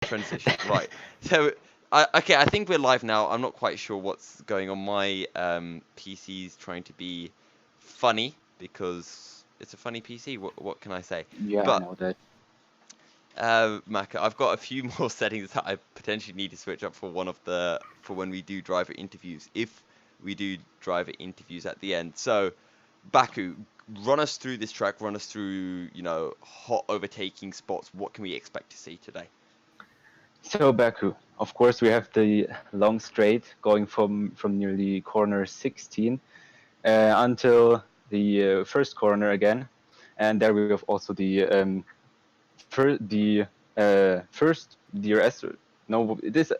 transition. Right. So, okay, I think we're live now. I'm not quite sure what's going on. My PC's trying to be funny because it's a funny PC. What can I say? Yeah, I But know that. Maka, I've got a few more settings that I potentially need to switch up for for when we do driver interviews, if we do driver interviews at the end. So, Baku, run us through this track, run us through, hot overtaking spots. What can we expect to see today? So Baku, of course, we have the long straight going from nearly corner 16 until the first corner again, and there we have also the first DRS. No, this is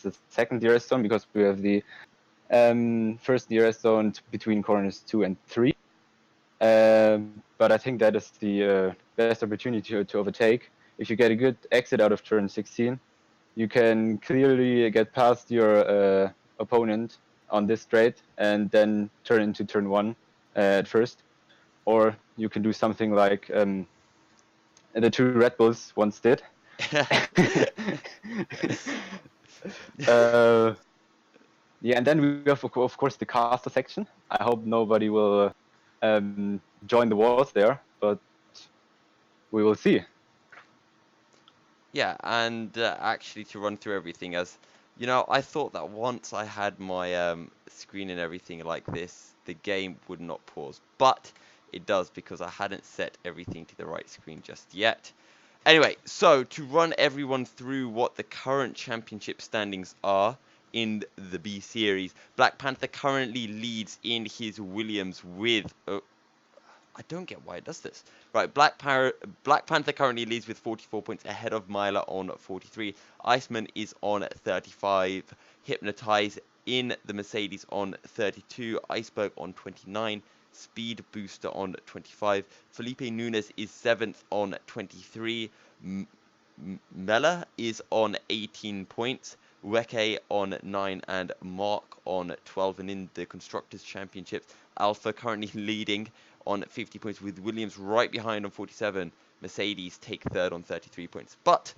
the second DRS zone because we have the first DRS zone between corners 2 and 3. But I think that is the best opportunity to overtake. If you get a good exit out of turn 16, you can clearly get past your opponent on this straight and then turn into turn 1 at first. Or you can do something like the two Red Bulls once did. Yeah, and then we have, of course, the caster section. I hope nobody will join the wars there, but we will see. Yeah, and actually to run through everything, as I thought that once I had my screen and everything like this, the game would not pause, but it does because I hadn't set everything to the right screen just yet. Anyway, so to run everyone through what the current championship standings are in the B Series, Black Panther currently leads in his Williams with... I don't get why it does this. Right, Black Panther currently leads with 44 points ahead of Myla on 43. Iceman is on 35. Hypnotize in the Mercedes on 32. Iceberg on 29. Speed Booster on 25. Felipe Nunes is 7th on 23. Mella is on 18 points. Weke on 9 and Mark on 12. And in the Constructors' Championships, Alpha currently leading on 50 points with Williams right behind on 47. Mercedes take third on 33 points. But,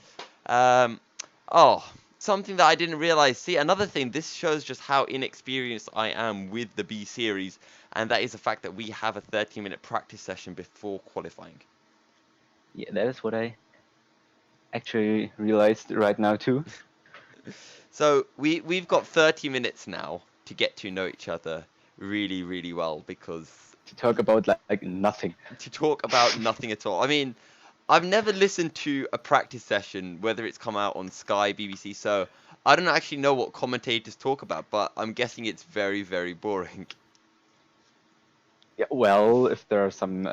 something that I didn't realize. See, another thing, this shows just how inexperienced I am with the B Series, and that is the fact that we have a 30-minute practice session before qualifying. Yeah, that is what I actually realized right now too. So we've got 30 minutes now to get to know each other really, really well, because to talk about like nothing. To talk about nothing at all. I mean, I've never listened to a practice session, whether it's come out on Sky, BBC, so I don't actually know what commentators talk about, but I'm guessing it's very, very boring. Yeah, well, if there are some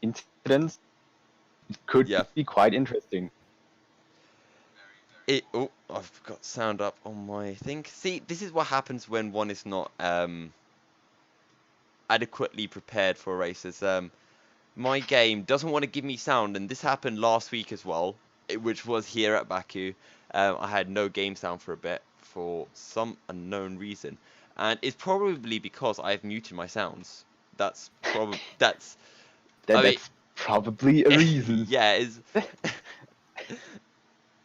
incidents, it could Yeah. be quite interesting. Oh, I've got sound up on my thing. See, this is what happens when one is not adequately prepared for races. My game doesn't want to give me sound, and this happened last week as well, which was here at Baku. I had no game sound for a bit for some unknown reason, and it's probably because I've muted my sounds. That's probably That's probably a reason. Yeah,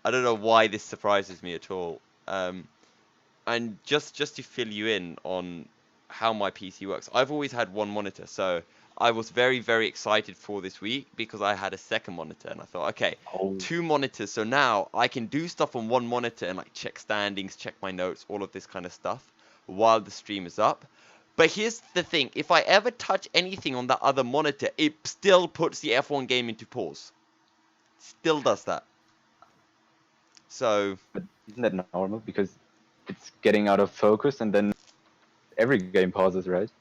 I don't know why this surprises me at all. And just to fill you in on how my PC works, I've always had one monitor, so I was very, very excited for this week because I had a second monitor, and I thought, okay, two monitors, so now I can do stuff on one monitor and like check standings, check my notes, all of this kind of stuff while the stream is up. But here's the thing, if I ever touch anything on that other monitor, it still puts the F1 game into pause. Still does that. So... But isn't that normal? Because it's getting out of focus and then every game pauses, right?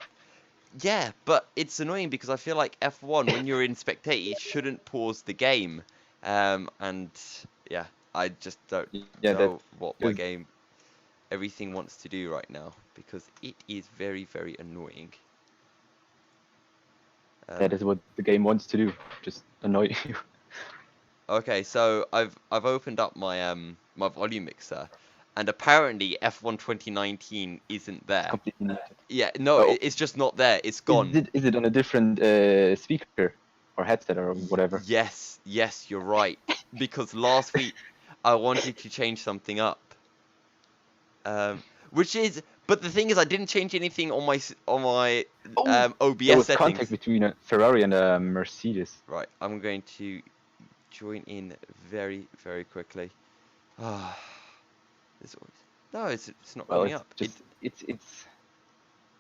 Yeah, but it's annoying because I feel like F1, when you're in spectate, it shouldn't pause the game. And yeah, I just don't know what my game, everything wants to do right now, because it is very, very annoying. That is what the game wants to do, just annoy you. Okay, so I've opened up my my volume mixer, and apparently F1 2019 isn't there. It's completely muted. Yeah, no, it's just not there. It's gone. Is it on a different speaker or headset or whatever? Yes, you're right. Because last week I wanted to change something up. Which is, but the thing is, I didn't change anything on my Oh, there OBS was contact settings. between a Ferrari and a Mercedes. Right, I'm going to join in very, very quickly. Ah, no, it's not Well, coming it's up. just it's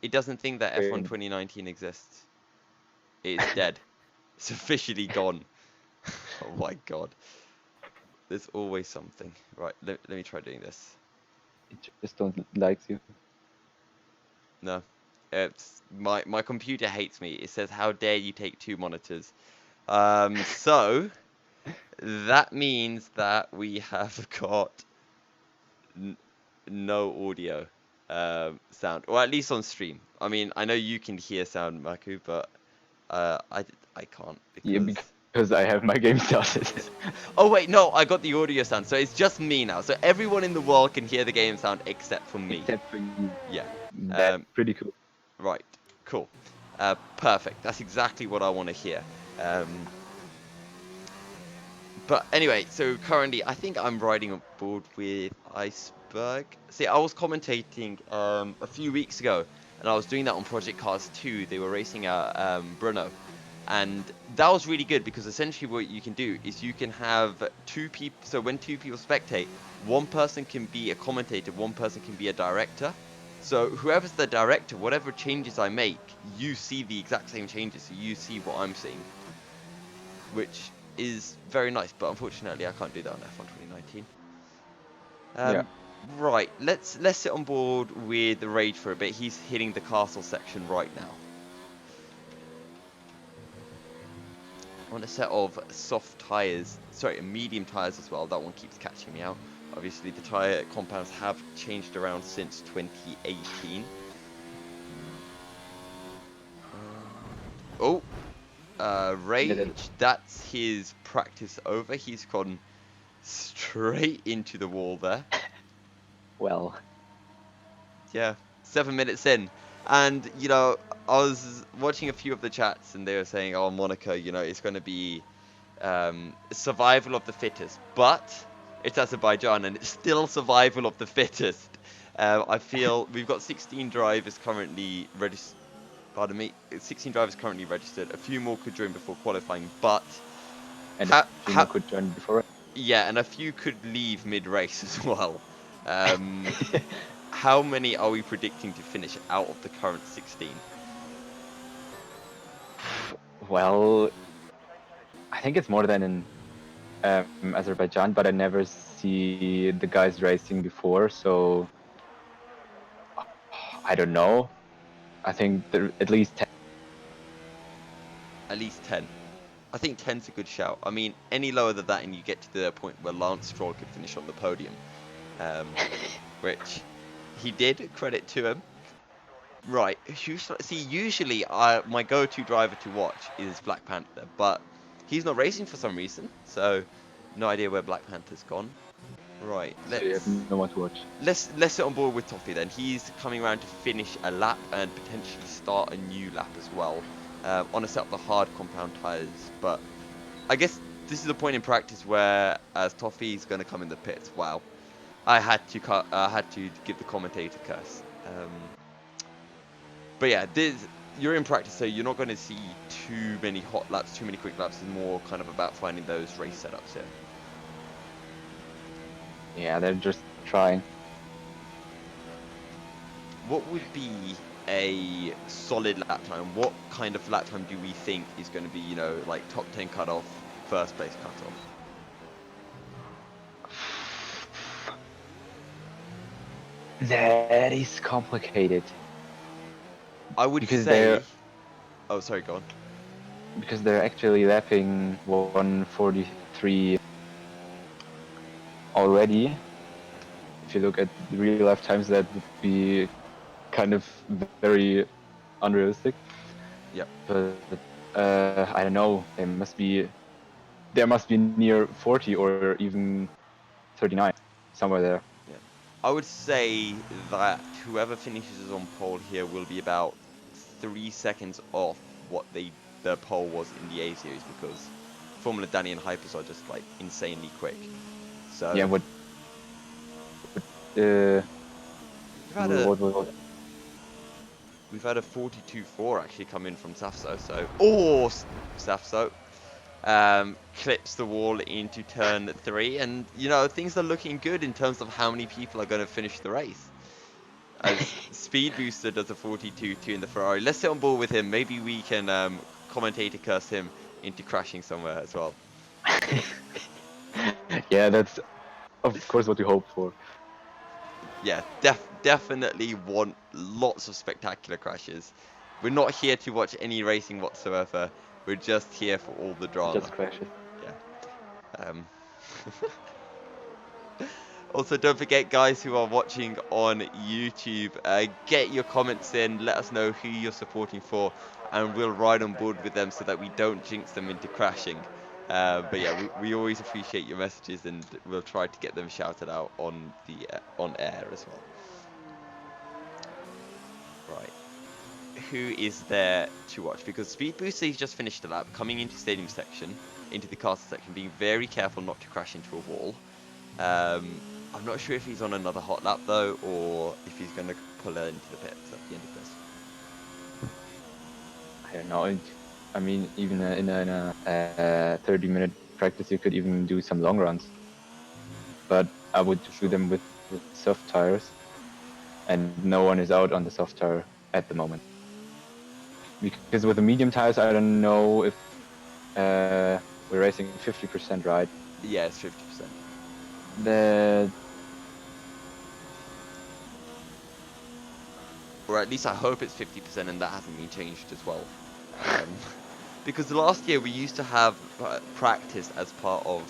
It doesn't think that F1 strange. 2019 exists. It's dead. It's officially gone. Oh my god. There's always something. Right, let me try doing this. It just don't like you. No. It's my computer hates me. It says, "How dare you take two monitors?" So that means that we have got no audio sound, or at least on stream. I mean, I know you can hear sound, Maku, but I can't Yeah, because. because I have my game started. Oh wait, no, I got the audio sound, so it's just me now. So everyone in the world can hear the game sound except for me. Except for you. Yeah. That's pretty cool. Right. Cool. Perfect. That's exactly what I want to hear. But anyway, so currently I think I'm riding on board with Iceberg. See, I was commentating a few weeks ago, and I was doing that on Project Cars 2. They were racing at Brno. And that was really good because essentially what you can do is you can have two people. So when two people spectate, one person can be a commentator, one person can be a director. So whoever's the director, whatever changes I make, you see the exact same changes. So you see what I'm seeing, which is very nice. But unfortunately, I can't do that on F1 2019. Yeah. Right, let's sit on board with the Rage for a bit. He's hitting the castle section right now. On a set of soft tyres, sorry, medium tyres as well. That one keeps catching me out. Obviously, the tyre compounds have changed around since 2018. Oh, Rage, that's his practice over. He's gone straight into the wall there. Well. Yeah, 7 minutes in. And, you know, I was watching a few of the chats and they were saying, oh, Monaco, you know, it's going to be survival of the fittest. But it's Azerbaijan and it's still survival of the fittest. I feel we've got 16 drivers currently registered. Pardon me, 16 drivers currently registered. A few more could join before qualifying, but And a few more could join before. yeah, and a few could leave mid-race as well. How many are we predicting to finish out of the current 16? Well, I think it's more than in Azerbaijan, but I never see the guys racing before, so I don't know. I think there at least 10. At least 10. I think 10's a good shout. I mean, any lower than that and you get to the point where Lance Stroll could finish on the podium, which he did, credit to him. Right, see, usually my go-to driver to watch is Black Panther, but he's not racing for some reason, so no idea where Black Panther's gone. Right, So you have no one to watch. let's sit on board with Toffee then. He's coming around to finish a lap and potentially start a new lap as well, on a set of the hard compound tires. But I guess this is a point in practice where as Toffee's going to come in the pits. Wow, I had to give the commentator curse. But yeah, you're in practice, so you're not going to see too many hot laps, too many quick laps. It's more kind of about finding those race setups here. Yeah, they're just trying. What would be a solid lap time? What kind of lap time do we think is going to be, you know, like top 10 cutoff, first place cutoff? That is complicated. I would because say. Oh, sorry, go on. Because they're actually lapping 1:43 already. If you look at the real life times, that would be kind of very unrealistic. Yep. But I don't know. There must be near 40 or even 39, somewhere there. Yeah. I would say that whoever finishes on pole here will be about 3 seconds off what the pole was in the A series, because Formula Danny and Hypers are just like insanely quick. So Yeah, what we've had a what we've had a 42.4 actually come in from Safso. So oh, Safso clips the wall into turn 3, and you know things are looking good in terms of how many people are going to finish the race. As Speed Booster does a 42.2 in the Ferrari. Let's sit on board with him. Maybe we can commentator curse him into crashing somewhere as well. Yeah, that's of course what we hope for. Yeah, definitely want lots of spectacular crashes. We're not here to watch any racing whatsoever. We're just here for all the drama. Just crashes. Yeah. Also, don't forget, guys who are watching on YouTube, get your comments in. Let us know who you're supporting for, and we'll ride on board with them so that we don't jinx them into crashing. But yeah, we always appreciate your messages, and we'll try to get them shouted out on the on air as well. Right. Who is there to watch? Because Speed Booster, he's just finished a lap, coming into stadium section, into the castle section, being very careful not to crash into a wall. I'm not sure if he's on another hot lap though, or if he's going to pull her into the pits at the end of this. I don't know. I mean, even in a 30-minute practice, you could even do some long runs. But I would do them with soft tires, and no one is out on the soft tire at the moment. Because with the medium tires, I don't know if we're racing 50%, right? Yeah, it's 50%. The Or at least I hope it's 50%, and that hasn't been changed as well. Because last year we used to have practice as part of,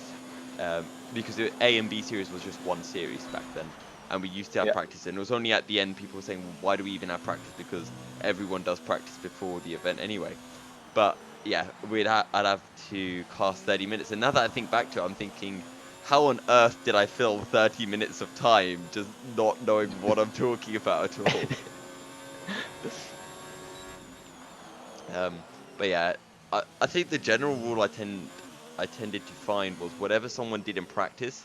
because the A and B series was just one series back then, and we used to have practice, and it was only at the end people were saying, well, why do we even have practice? Because everyone does practice before the event anyway. But yeah, I'd have to cast 30 minutes, and now that I think back to it, I'm thinking, how on earth did I fill 30 minutes of time just not knowing what I'm talking about at all? But yeah, I think the general rule I tended to find was whatever someone did in practice,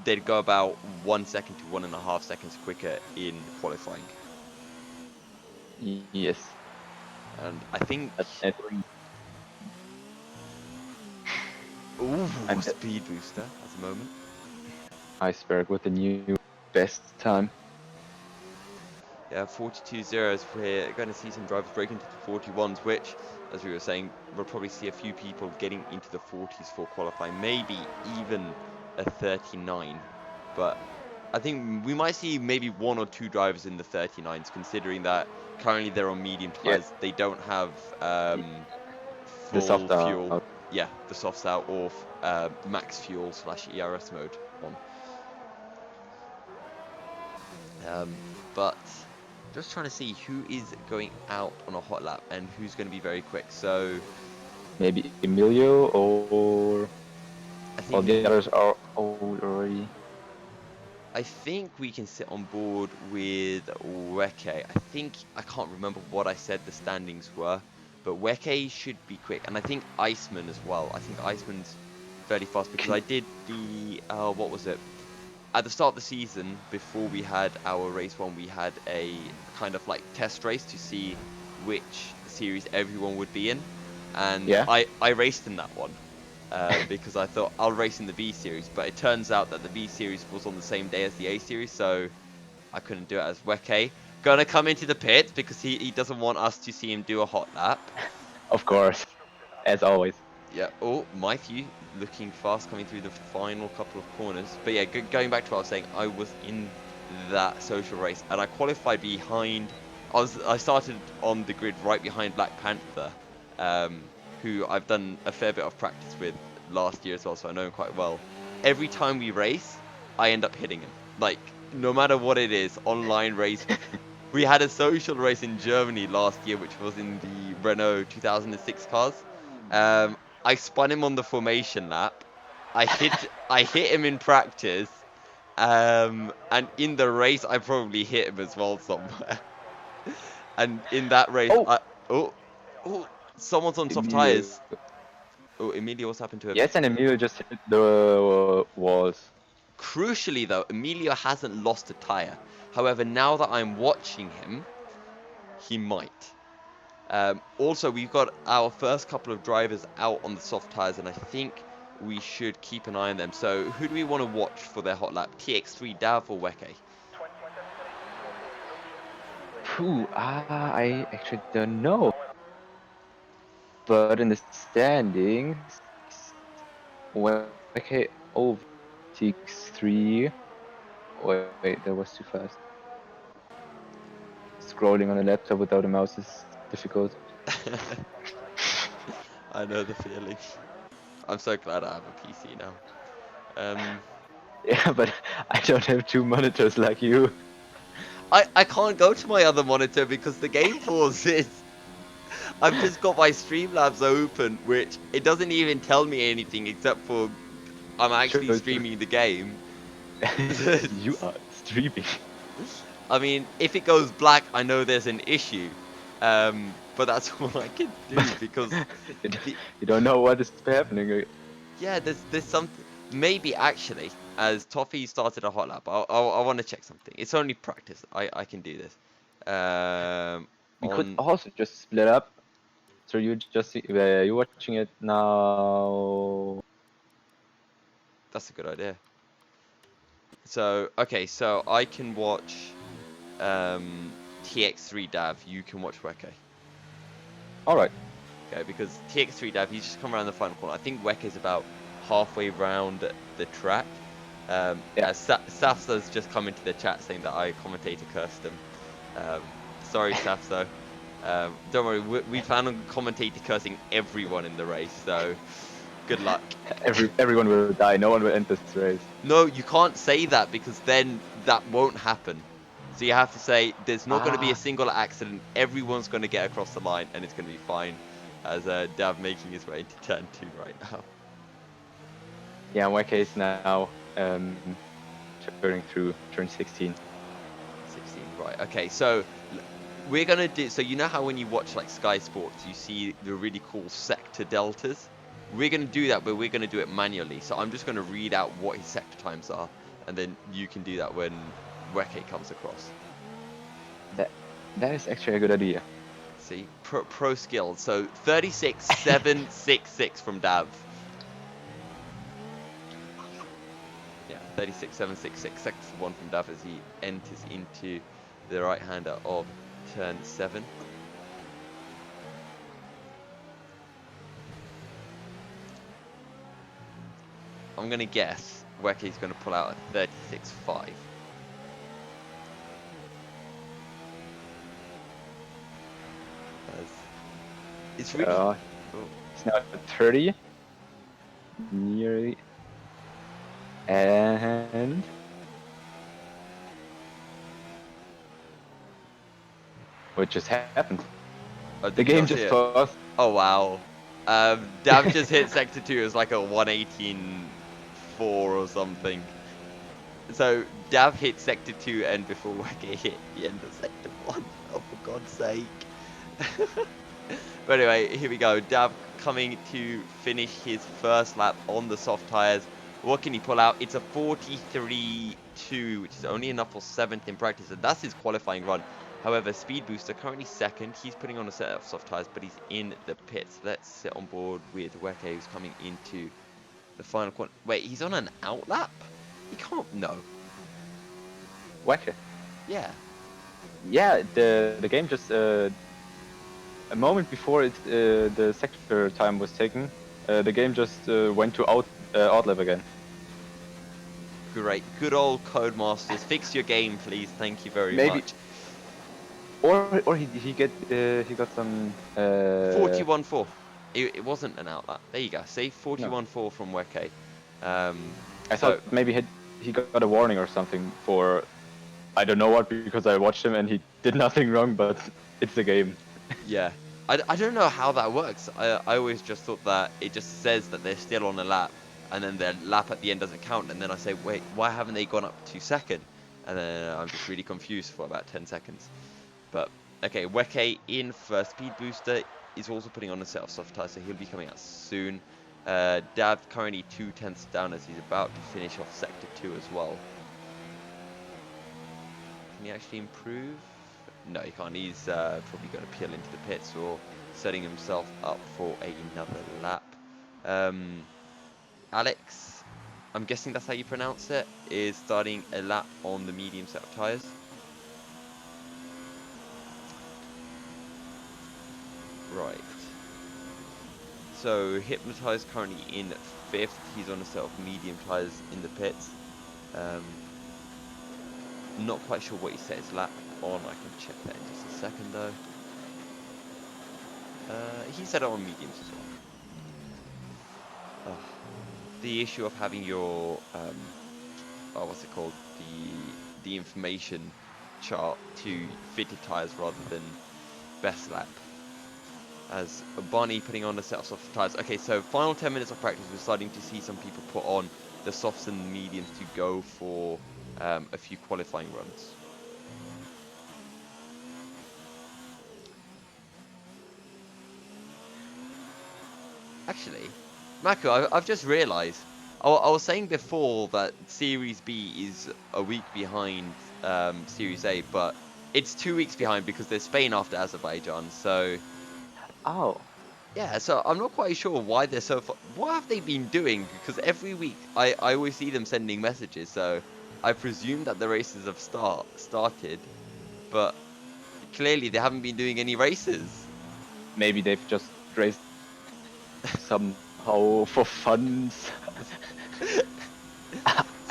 they'd go about 1 second to 1.5 seconds quicker in qualifying. yes, And I think, I think ooh, I'm speed booster at the moment. Iceberg with the new best time. Yeah, 42.0s. We're going to see some drivers break into the 41s, which, as we were saying, we'll probably see a few people getting into the 40s for qualifying, maybe even a 39. But I think we might see maybe 1 or 2 drivers in the 39s, considering that currently they're on medium Yeah, tires. They don't have the full soft fuel. out. Yeah, the softs out or max fuel / ERS mode on. But just trying to see who is going out on a hot lap and who's going to be very quick. So Maybe Emilio or I all think the others are old already. I think we can sit on board with Weke. I can't remember what I said the standings were, but Weke should be quick, and I think Iceman as well. I think Iceman's fairly fast because I did the what was it? At the start of the season, before we had our race one, we had a kind of like test race to see which series everyone would be in, and Yeah. I raced in that one. Because I thought I'll race in the B series, but it turns out that the B series was on the same day as the A series, so I couldn't do it as Weke. Gonna come into the pit because he doesn't want us to see him do a hot lap. Of course, as always. Yeah, oh, Matthew looking fast coming through the final couple of corners. But yeah, going back to what I was saying, I was in that social race and I qualified behind. I started on the grid right behind Black Panther, who I've done a fair bit of practice with last year as well, so I know him quite well. Every time we race, I end up hitting him. Like, no matter what it is, online race. We had a social race in Germany last year, which was in the Renault 2006 cars. I spun him on the formation lap. I hit him in practice. And in the race, I probably hit him as well somewhere. And in that race, Oh, oh, oh, someone's on soft Emilio. tires. Oh, Emilio, what's happened to him? Yes, and Emilio just hit the walls. Crucially, though, Emilio hasn't lost a tyre. However, now that I'm watching him, he might. Also, we've got our first couple of drivers out on the soft tyres, and I think we should keep an eye on them. So, who do we want to watch for their hot lap? TX3 Dav or Weke? I actually don't know. But in the standings, okay, over TX3. Wait, that was too fast. Scrolling on a laptop without a mouse is difficult. I know the feeling. I'm so glad I have a PC now. Yeah, but I don't have two monitors like you. I can't go to my other monitor because the game pauses. I've just got my Streamlabs open, which it doesn't even tell me anything except for I'm actually Sure. streaming the game. You are streaming. I mean, if it goes black, I know there's an issue. But that's all I can do because you don't know what is happening. yeah, there's something. Maybe actually, as Toffee started a hot lap, I want to check something. It's only practice. I can do this. We could also just split up. So you just you're watching it now. That's a good idea. So okay, so I can watch TX3 Dav. You can watch Weke. All right. Okay, because TX3 Dav, he's just come around the final corner. I think Weke is about halfway round the track. Yeah. Safsa's just come into the chat saying that I commentator cursed him. Sorry, Safsa. Don't worry, we plan on commentator cursing everyone in the race, so good luck. Everyone will die. No one will end this race. No, you can't say that because then that won't happen. So you have to say there's not going to be a single accident. Everyone's going to get across the line and it's going to be fine. As Dav making his way into turn 2 right now. Yeah, in my case now, turning through turn 16. 16, right. Okay, so we're going to do... So you know how when you watch like Sky Sports, you see the really cool sector deltas? We're going to do that, but we're going to do it manually. So I'm just going to read out what his sector times are, and then you can do that when Weke comes across. That is actually a good idea. See, pro skills. So 36.766 from Dav. Yeah, 36.766. Sector 1 from Dav as he enters into the right-hander of turn 7. I'm going to guess Weke's going to pull out a 36.5. It's really... It's now 30. Nearly. And... what just happened? The game just paused. Oh, wow. Dav just hit Sector 2. It was like a 118.4 or something. So, Dav hit Sector 2 and before Weke hit the end of Sector 1. Oh, for God's sake. But anyway, here we go. Dav coming to finish his first lap on the soft tyres. What can he pull out? It's a 43.2, which is only enough for 7th in practice, and that's his qualifying run. However, Speed Booster currently 2nd. He's putting on a set of soft tyres, but he's in the pits. Let's sit on board with Weke, who's coming into the final corner. Wait, he's on an out lap? He can't. No. Weke? Yeah. Yeah, the game just... a moment before the sector time was taken, the game just went to out lap again. Great. Good old Codemasters. Fix your game, please. Thank you very much. Or he got some... 41.4. It wasn't an out lap. There you go. See, 41.4 from Weke. I thought maybe he got a warning or something for... I don't know what, because I watched him and he did nothing wrong, but it's the game. Yeah. I don't know how that works. I always just thought that it just says that they're still on a lap, and then their lap at the end doesn't count, and then I say, wait, why haven't they gone up to 2nd? And then I'm just really confused for about 10 seconds. But, okay, Weke in for Speed Booster is also putting on a set of soft tyres, so he'll be coming out soon. Dav currently 2/10 down as he's about to finish off Sector 2 as well. Can he actually improve? No, he can't. He's probably going to peel into the pits or setting himself up for another lap. Alex, I'm guessing that's how you pronounce it, is starting a lap on the medium set of tyres. Right. So Hypnotize currently in 5th. He's on a set of medium tyres in the pits. Not quite sure what he set his lap on. I can check that in just a second though. He set it on mediums as well. The issue of having your oh, what's it called? The information chart to fitted tyres rather than best lap. As Barney putting on a set of soft tyres. Okay, so final 10 minutes of practice, we're starting to see some people put on the softs and the mediums to go for a few qualifying runs. Actually, Maku, I've just realised, I was saying before that Series B is a week behind Series A, but it's 2 weeks behind because there's Spain after Azerbaijan, so... Oh. Yeah, so I'm not quite sure why they're so far. What have they been doing? Because every week I always see them sending messages, so I presume that the races have started, but clearly they haven't been doing any races. Maybe they've just raced somehow for fun.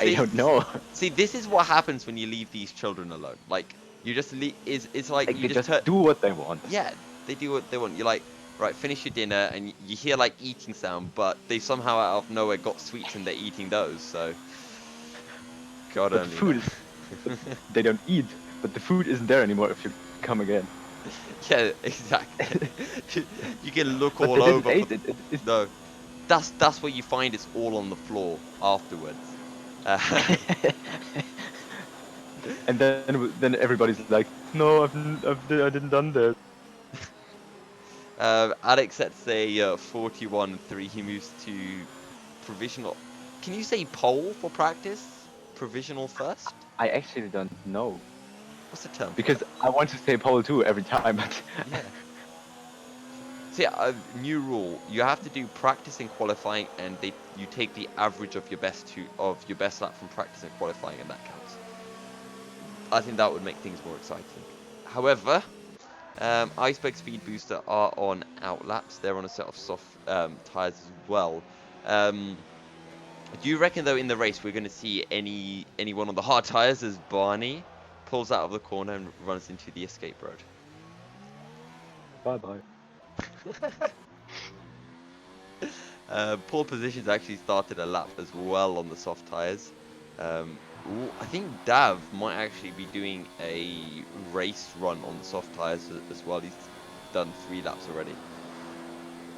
I don't know. See, this is what happens when you leave these children alone. Like, you just leave. It's like Like you they just just do what they want. Yeah, they do what they want. You're like, right, finish your dinner, and you hear like eating sound, but they somehow out of nowhere got sweets and they're eating those. So, God But the only food knows. is, they don't eat, but the food isn't there anymore if you come again. Yeah, exactly. You can look But all they didn't over. eat it. It's No, that's where you find it's all on the floor afterwards. and then everybody's like, no, I didn't done that. Alex sets a 41.3. He moves to provisional. Can you say pole for practice? Provisional first? I actually don't know What's the term for because it? I want to say pole too every time, but Yeah. See, a new rule. You have to do practice and qualifying, and you take the average of your best lap from practice and qualifying, and that counts. I think that would make things more exciting. However, Iceberg Speed Booster are on outlaps. They're on a set of soft tyres as well. Do you reckon, though, in the race we're going to see anyone on the hard tyres as Barney pulls out of the corner and runs into the escape road? bye bye. Pole positions actually started a lap as well on the soft tyres. I think Dav might actually be doing a race run on the soft tyres as well. He's done 3 laps already.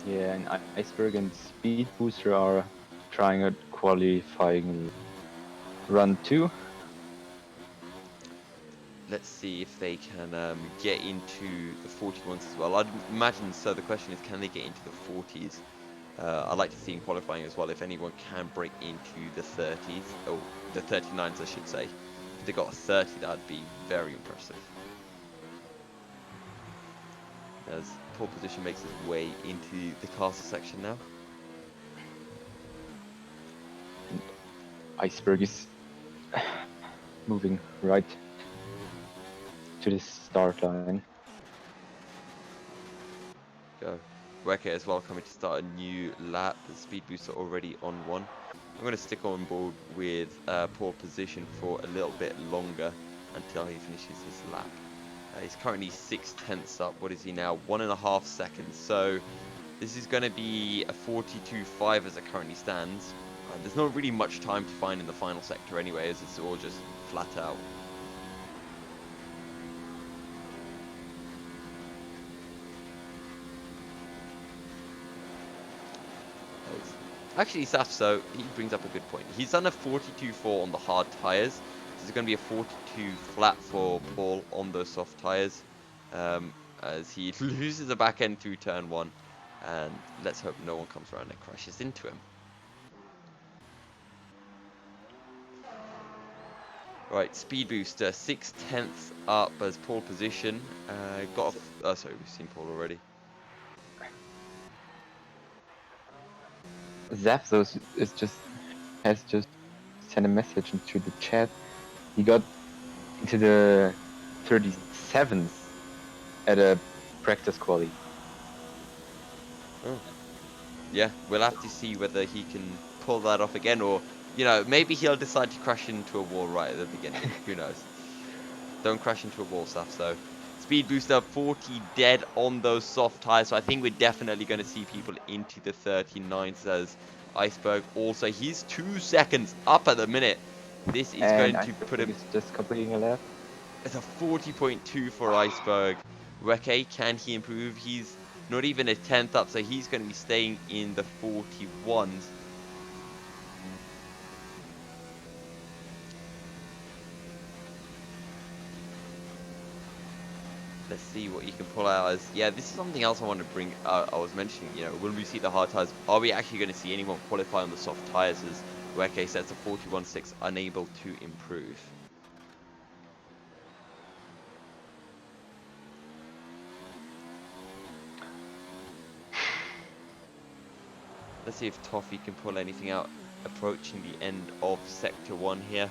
Yeah, and Iceberg and Speed Booster are trying a qualifying run too. Let's see if they can get into the 41s as well. I'd imagine so. The question is, can they get into the 40s? I'd like to see in qualifying as well if anyone can break into the 30s, or the 39s I should say. If they got a 30, that'd be very impressive. As pole position makes its way into the castle section now. Iceberg is moving right to the start line. Go. Wrecker as well coming to start a new lap. The speed booster already on 1. I'm going to stick on board with pole position for a little bit longer until he finishes his lap. He's currently 6/10 up. What is he now? 1.5 seconds. So this is going to be a 42.5 as it currently stands. There's not really much time to find in the final sector anyway, as it's all just flat out. Actually, Saf, so he brings up a good point. He's done a 42.4 on the hard tyres. So it's going to be a 42 flat for Paul on those soft tyres. As he loses the back end through turn 1. And let's hope no one comes around and crashes into him. Right, speed booster, 6/10 up as pole position. Oh, sorry, we've seen Paul already. Zapdos has just sent a message into the chat. He got into the 37th at a practice quali. Oh. Yeah, we'll have to see whether he can pull that off again, or, you know, maybe he'll decide to crash into a wall right at the beginning. Who knows? Don't crash into a wall, Saf. So, speed booster 40 dead on those soft tires. So I think we're definitely going to see people into the 39s as Iceberg. Also, he's 2 seconds up at the minute. This is And going I to put think him. it's just completing a lap. It's a 40.2 for Iceberg. Reke, can he improve? He's not even a 10th up, so he's going to be staying in the 41s. Let's see what he can pull out as. Yeah, this is something else I want to bring. I was mentioning, you know, when we see the hard tires, are we actually going to see anyone qualify on the soft tires as Reke sets a 41.6, unable to improve? Let's see if Toffee can pull anything out. Approaching the end of Sector 1 here.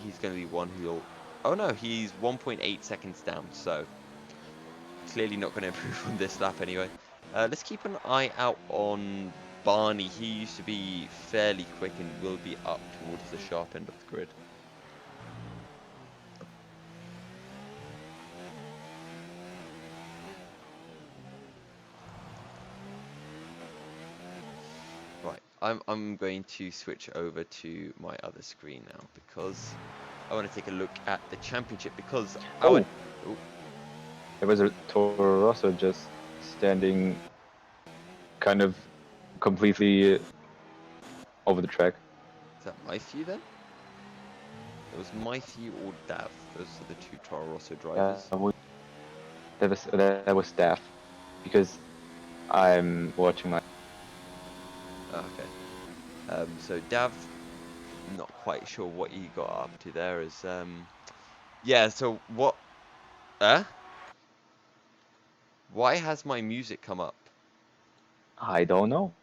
He's going to be one who'll... Oh no, he's 1.8 seconds down, so clearly not going to improve on this lap anyway. Let's keep an eye out on Barney. He used to be fairly quick and will be up towards the sharp end of the grid. Right, I'm going to switch over to my other screen now because I want to take a look at the championship because Oh, there was a Toro Rosso just standing kind of completely over the track. Is that Matthew then? It was Matthew or Dav. Those are the two Toro Rosso drivers. That was staff because I'm watching my. Oh, okay. So Dav, not quite sure what he got up to there. Is yeah. So what? Why has my music come up? I don't know.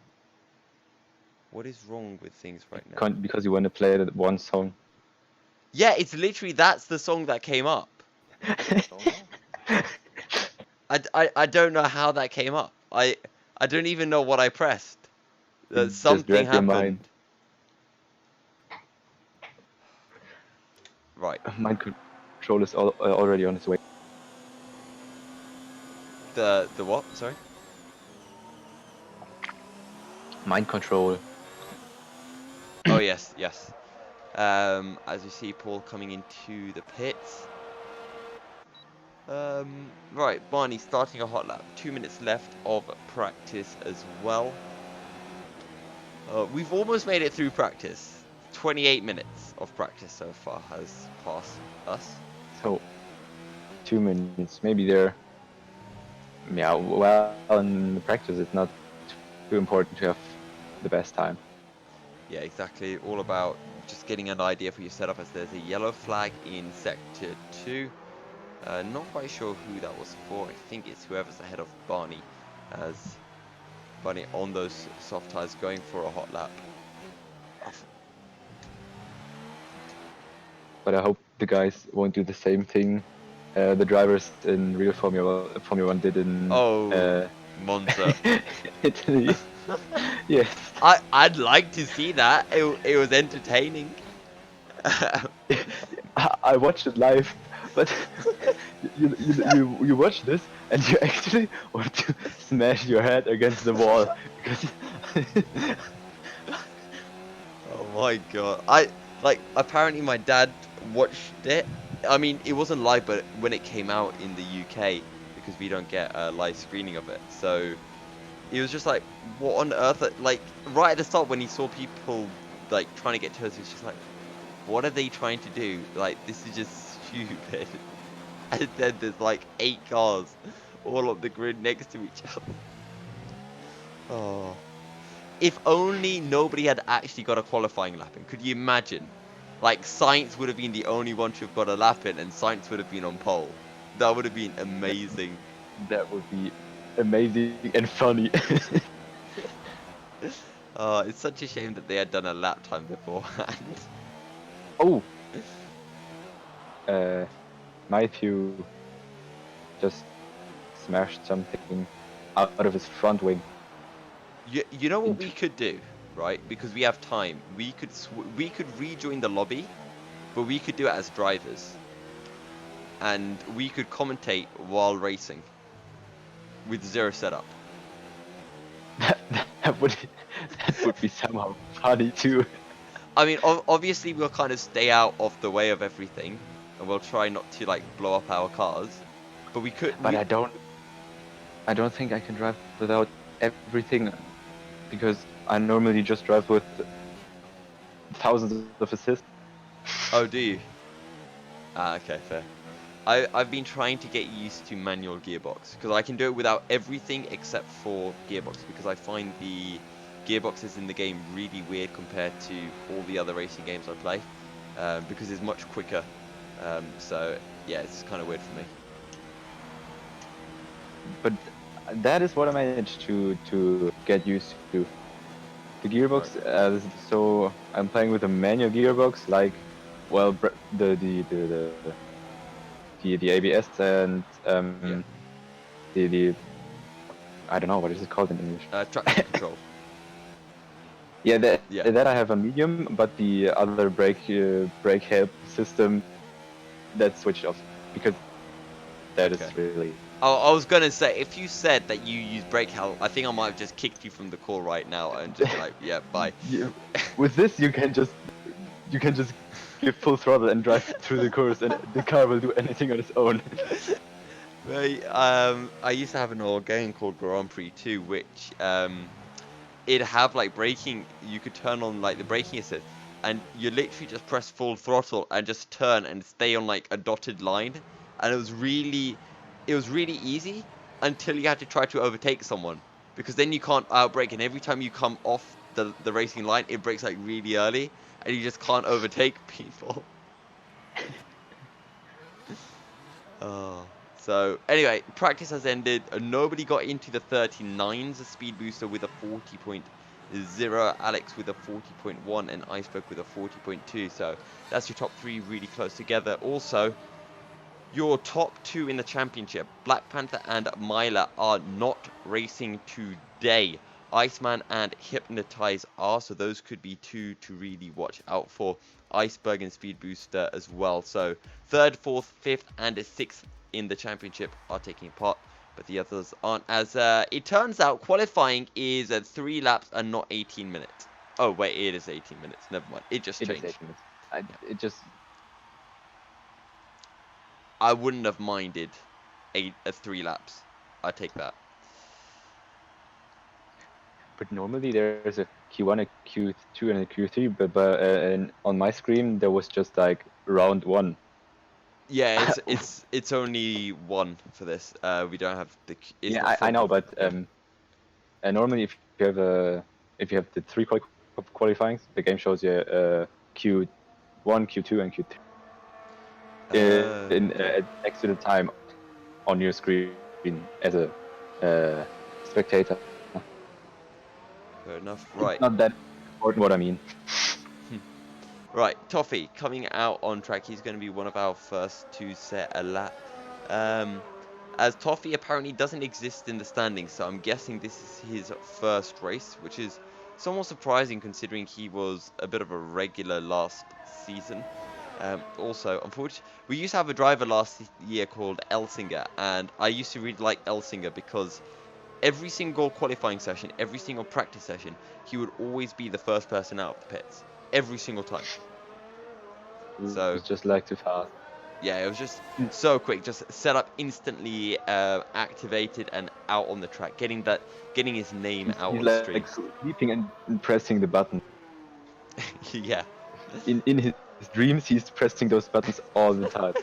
What is wrong with things right now? Because you want to play that one song. Yeah, it's literally that's the song that came up. I don't know how that came up. I don't even know what I pressed. Just Something read your happened. mind. Right. Mind control is already on its way. The what? Sorry. Mind control. Oh yes, yes. As you see, Paul coming into the pits. Right, Barney starting a hot lap. 2 minutes left of practice as well. We've almost made it through practice. 28 minutes of practice so far has passed us. So, 2 minutes. Maybe they're. Yeah, well, in the practice, it's not too important to have the best time. Yeah, exactly. All about just getting an idea for your setup as there's a yellow flag in Sector 2. Not quite sure who that was for. I think it's whoever's ahead of Barney, as Barney on those soft tires going for a hot lap. But I hope the guys won't do the same thing the drivers in real Formula 1 did in Monza. Italy. Yes. I'd like to see that. It was entertaining. I watched it live, but you watch this and you actually want to smash your head against the wall because Oh my god. Apparently my dad watched it. I mean, it wasn't live, but when it came out in the UK, because we don't get a live screening of it. So he was just like, what on earth? Like, right at the start when he saw people like trying to get to us, he was just like, what are they trying to do? Like, this is just stupid. And then there's like 8 cars all up the grid next to each other. Oh. If only nobody had actually got a qualifying lap in. Could you imagine? Like, Science would have been the only one to have got a lap in, and Science would have been on pole. That would have been amazing. That would be amazing and funny. It's such a shame that they had done a lap time beforehand. Oh, Matthew just smashed something out of his front wing. You know what we Into, could do, right? Because we have time. We could rejoin the lobby, but we could do it as drivers, and we could commentate while racing with zero setup. that would that would be somehow funny too. I mean, obviously we'll kind of stay out of the way of everything, and we'll try not to like blow up our cars. But we could. But I don't think I can drive without everything, because I normally just drive with thousands of assists. Oh, do you? Ah, okay, fair. I've been trying to get used to manual gearbox because I can do it without everything except for gearbox, because I find the gearboxes in the game really weird compared to all the other racing games I play, because it's much quicker. So yeah, it's kind of weird for me. But that is what I managed to get used to. The gearbox, so I'm playing with a manual gearbox, like, well, the ABS and Yeah. the I don't know what is it called in English. Traction control. Yeah, Yeah. that I have a medium, but the other brake help system, that's switched off, because that is Okay. really. I was gonna say, if you said that you use brake help, I think I might have just kicked you from the call right now and just be like, yeah, bye. With this, you can just give full throttle and drive through the course, and the car will do anything on its own. Right, I used to have an old game called Grand Prix 2, which it'd have like braking. You could turn on like the braking assist, and you literally just press full throttle and just turn and stay on like a dotted line, and it was really easy until you had to try to overtake someone, because then you can't outbrake, and every time you come off the racing line, it breaks like really early, and you just can't overtake people. Oh. So anyway, practice has ended. Nobody got into the 39s. A speed booster with a 40.0, Alex with a 40.1, and Iceberg with a 40.2. So that's your top three really close together. Also, your top two in the championship, Black Panther and Myla, are not racing today. Iceman and Hypnotize are, so those could be two to really watch out for. Iceberg and Speed Booster as well. So third, fourth, fifth, and sixth in the championship are taking part, but the others aren't. As it turns out, qualifying is 3 laps and not 18 minutes. Oh wait, it is 18 minutes. Never mind. It just It is changed. 8 minutes. Yeah. It just. I wouldn't have minded 3 laps. I'd take that. But normally there's a Q1, a Q2, and a Q3. And on my screen there was just like round one. Yeah, it's only one for this. We don't have the. It's not Yeah, I know, filtered. but normally if you have the three qualifyings, the game shows you Q1, Q2, and Q3 Okay. next to the time on your screen as a spectator. Fair enough. It's Right. not that important what I mean. Right. Toffee coming out on track. He's going to be one of our first to set a lap. Um, as Toffee apparently doesn't exist in the standings, so I'm guessing this is his first race, which is somewhat surprising considering he was a bit of a regular last season. Also, unfortunately, we used to have a driver last year called Elsinger, and I used to really like Elsinger because every single qualifying session, every single practice session, he would always be the first person out of the pits. Every single time. So, It's just like too fast. yeah, it was just so quick. Just set up instantly, activated and out on the track. Getting his name out He's on the like stream. sleeping and pressing the button. Yeah. In his dreams, he's pressing those buttons all the time.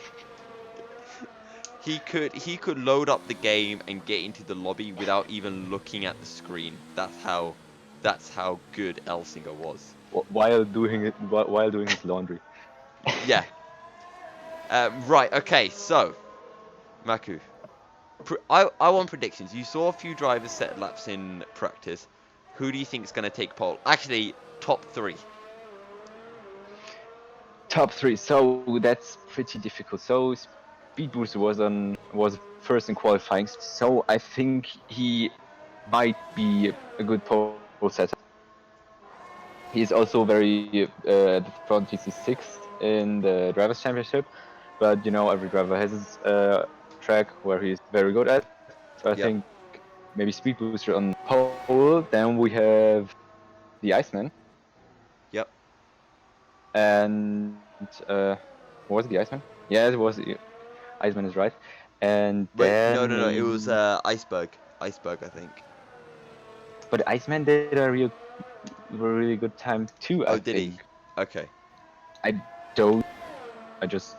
He could load up the game and get into the lobby without even looking at the screen. That's how good Elsinger was. While doing his laundry. Yeah. Right. Okay. So, Maku, I want predictions. You saw a few drivers set laps in practice. Who do you think is going to take pole? Actually, top three. Top three. So that's pretty difficult. So Speed Booster was first in qualifying. So I think he might be a good pole setter. He's also very at the front. He's sixth in the drivers' championship, but you know every driver has his track where he's very good at. So I Yep. think maybe Speed Booster on pole. Then we have the Iceman Yep. and was it the Iceman? Yeah, it was. Iceman is right. And Wait. No. then No. No. It was maybe, Iceberg. Iceberg, I think. but Iceman did a really good time too. Oh, I did he? think. Okay. I don't. I just.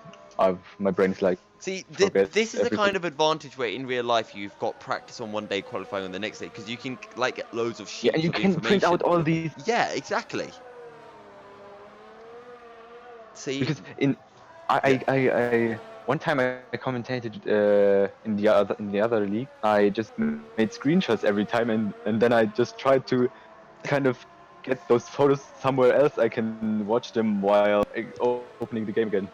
My brain is like See, forget this is the everything. kind of advantage where in real life you've got practice on one day, qualifying on the next day, because you can like get loads of Yeah, and sheets you of can print information. out all these Yeah, exactly. See, because in yeah. I one time I commentated in the other league. I just made screenshots every time, and then I just tried to kind of get those photos somewhere else. I can watch them while opening the game again.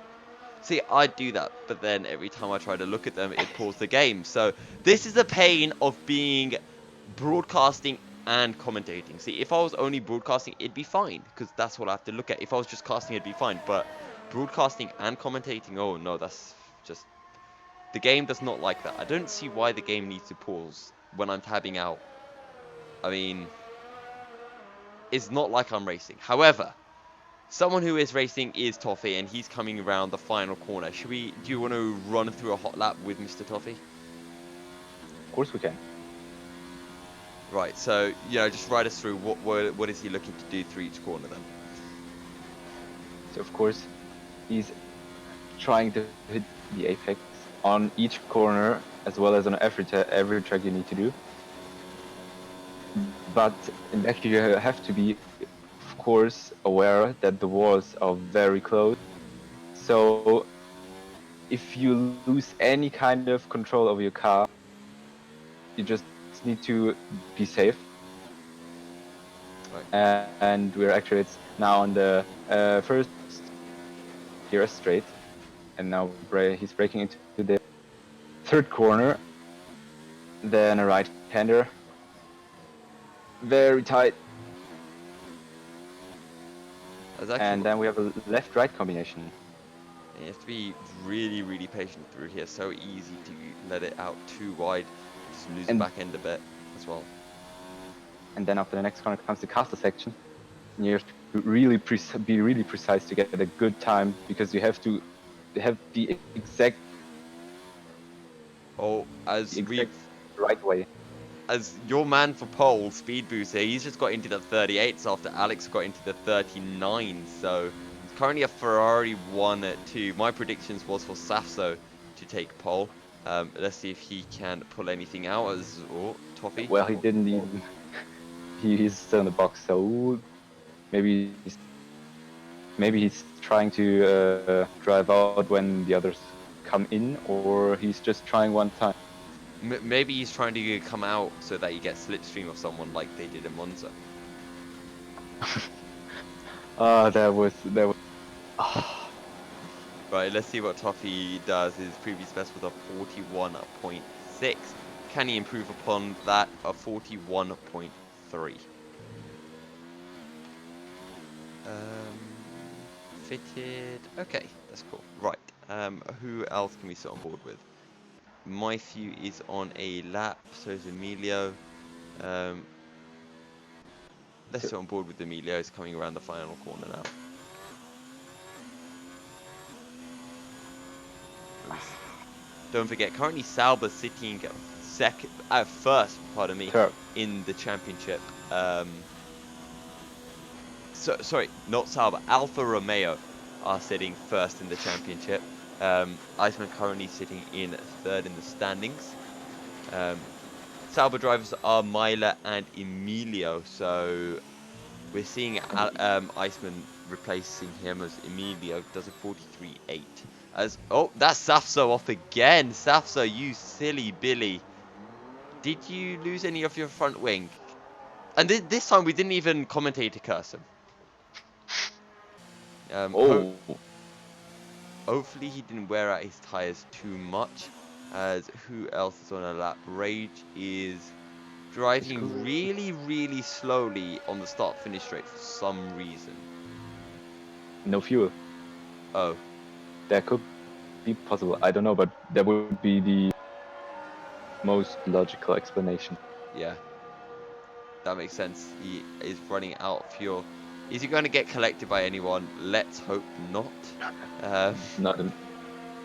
See, I do that, but then every time I try to look at them, it paused the game. So this is the pain of being broadcasting and commentating. See, if I was only broadcasting, it'd be fine, because that's what I have to look at. If I was just casting, it'd be fine. But broadcasting and commentating, oh no, that's just the game does not like that. I don't see why the game needs to pause when I'm tabbing out. I mean, it's not like I'm racing. However, someone who is racing is Toffee, and he's coming around the final corner. Do you want to run through a hot lap with Mr. Toffee? Of course we can. Right, so, just ride us through what is he looking to do through each corner then? So of course he's trying to hit the apex on each corner as well as on every track you need to do. But in that you have to be, of course, aware that the walls are very close. So if you lose any kind of control over your car, you just need to be safe. Right. And it's now on the first DRS straight, and now he's braking into the third corner. Then a right-hander, very tight, and then we have a left-right combination. You have to be really, really patient through here. So easy to let it out too wide. Just lose the back end a bit as well. And then after the next corner comes the caster section. And you have to really be really precise to get a good time, because you have to have the exact right way. As your man for pole, Speed Booster, he's just got into the 38s after Alex got into the 39s. So it's currently a Ferrari 1-2. My predictions was for Safso to take pole. Let's see if he can pull anything out as Toffee. Well, he didn't even. He's still in the box, so maybe he's trying to drive out when the others come in, or he's just trying one time. Maybe he's trying to come out so that he gets slipstream of someone like they did in Monza. That was. Right, let's see what Toffee does. His previous best was a 41.6. Can he improve upon that? A 41.3. Fitted. Okay, that's cool. Right. Who else can we sit on board with? Matthew is on a lap, so is Emilio. Let's sit on board with Emilio. He's coming around the final corner now. Don't forget, currently Sauber sitting first, pardon me, in the championship. Sorry, not Sauber. Alfa Romeo are sitting first in the championship. Iceman currently sitting in third in the standings. Sauber drivers are Myla and Emilio, so we're seeing Iceman replacing him as Emilio does a 43.8. As oh, that's Safso off again. Safso, you silly Billy. Did you lose any of your front wing? And this time we didn't even commentate to curse him. Oh, Hopefully he didn't wear out his tires too much. As who else is on a lap? Rage is it's driving good. really slowly on the start-finish straight for some reason. No fuel. Oh, That could be possible. I don't know, but that would be the most logical explanation. yeah, that makes sense. He is running out of fuel. Is he going to get collected by anyone? Let's hope not. Um, Not an,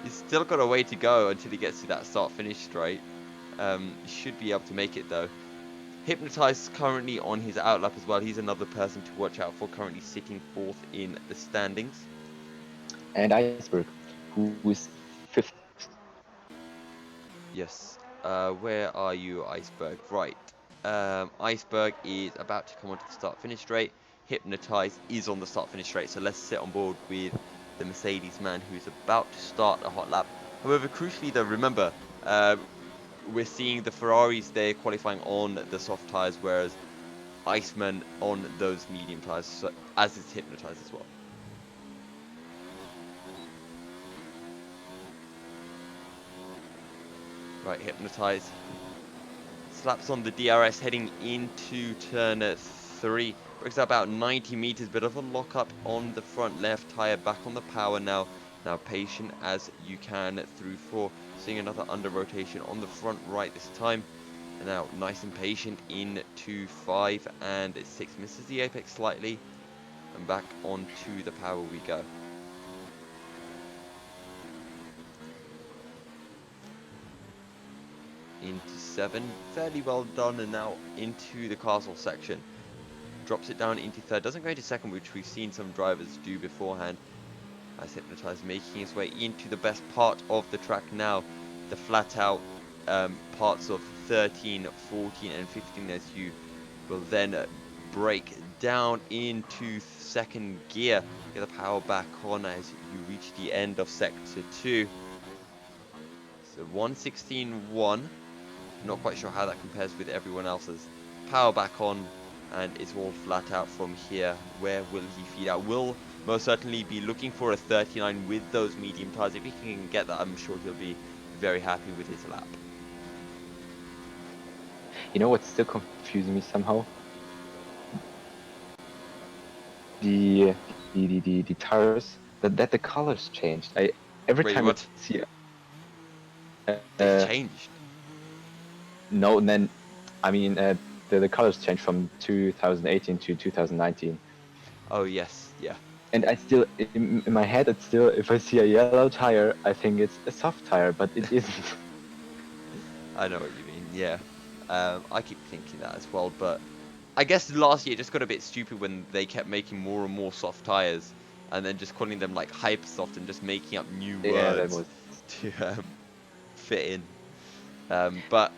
he's still got a way to go until he gets to that start-finish straight. He should be able to make it though. Hypnotize currently on his outlap as well. He's another person to watch out for, currently sitting fourth in the standings. and Iceberg, who is fifth. Yes. Where are you, Iceberg? Right. Iceberg is about to come onto the start-finish straight. Hypnotize is on the start-finish straight. So let's sit on board with the Mercedes man who's about to start a hot lap. However, crucially though, remember, we're seeing the Ferraris there qualifying on the soft tyres, whereas Iceman on those medium tyres, so, as is Hypnotize as well. Right, Hypnotize slaps on the DRS heading into turn 3. Brings about 90 meters, bit of a lock up on the front left tyre, back on the power now. Now patient as you can through 4. Seeing another under rotation on the front right this time. And now nice and patient into 5 and 6. Misses the apex slightly. And back onto the power we go. Into 7, fairly well done, and now into the castle section. Drops it down into 3rd, doesn't go into 2nd, which we've seen some drivers do beforehand. As Hypnotize making his way into the best part of the track now, the flat out parts of 13, 14 and 15, as you will then break down into 2nd gear. Get the power back on as you reach the end of sector 2. So 1:16.1. Not quite sure how that compares with everyone else's. Power back on, and it's all flat out from here. Where will he feed out? Will most certainly be looking for a 39 with those medium tires. If he can get that, I'm sure he'll be very happy with his lap. You know what's still confusing me somehow? The tires, that the colors changed. Every Wait, time I what? see They changed. no, and then I mean the colors changed from 2018 to 2019. Oh yes, yeah. And I still, in my head, it's still, if I see a yellow tire, I think it's a soft tire, but it isn't. I know what you mean. Yeah. I keep thinking that as well, but I guess last year it just got a bit stupid when they kept making more and more soft tires, and then just calling them like hyper soft and just making up new Yeah, that words was. to fit in. But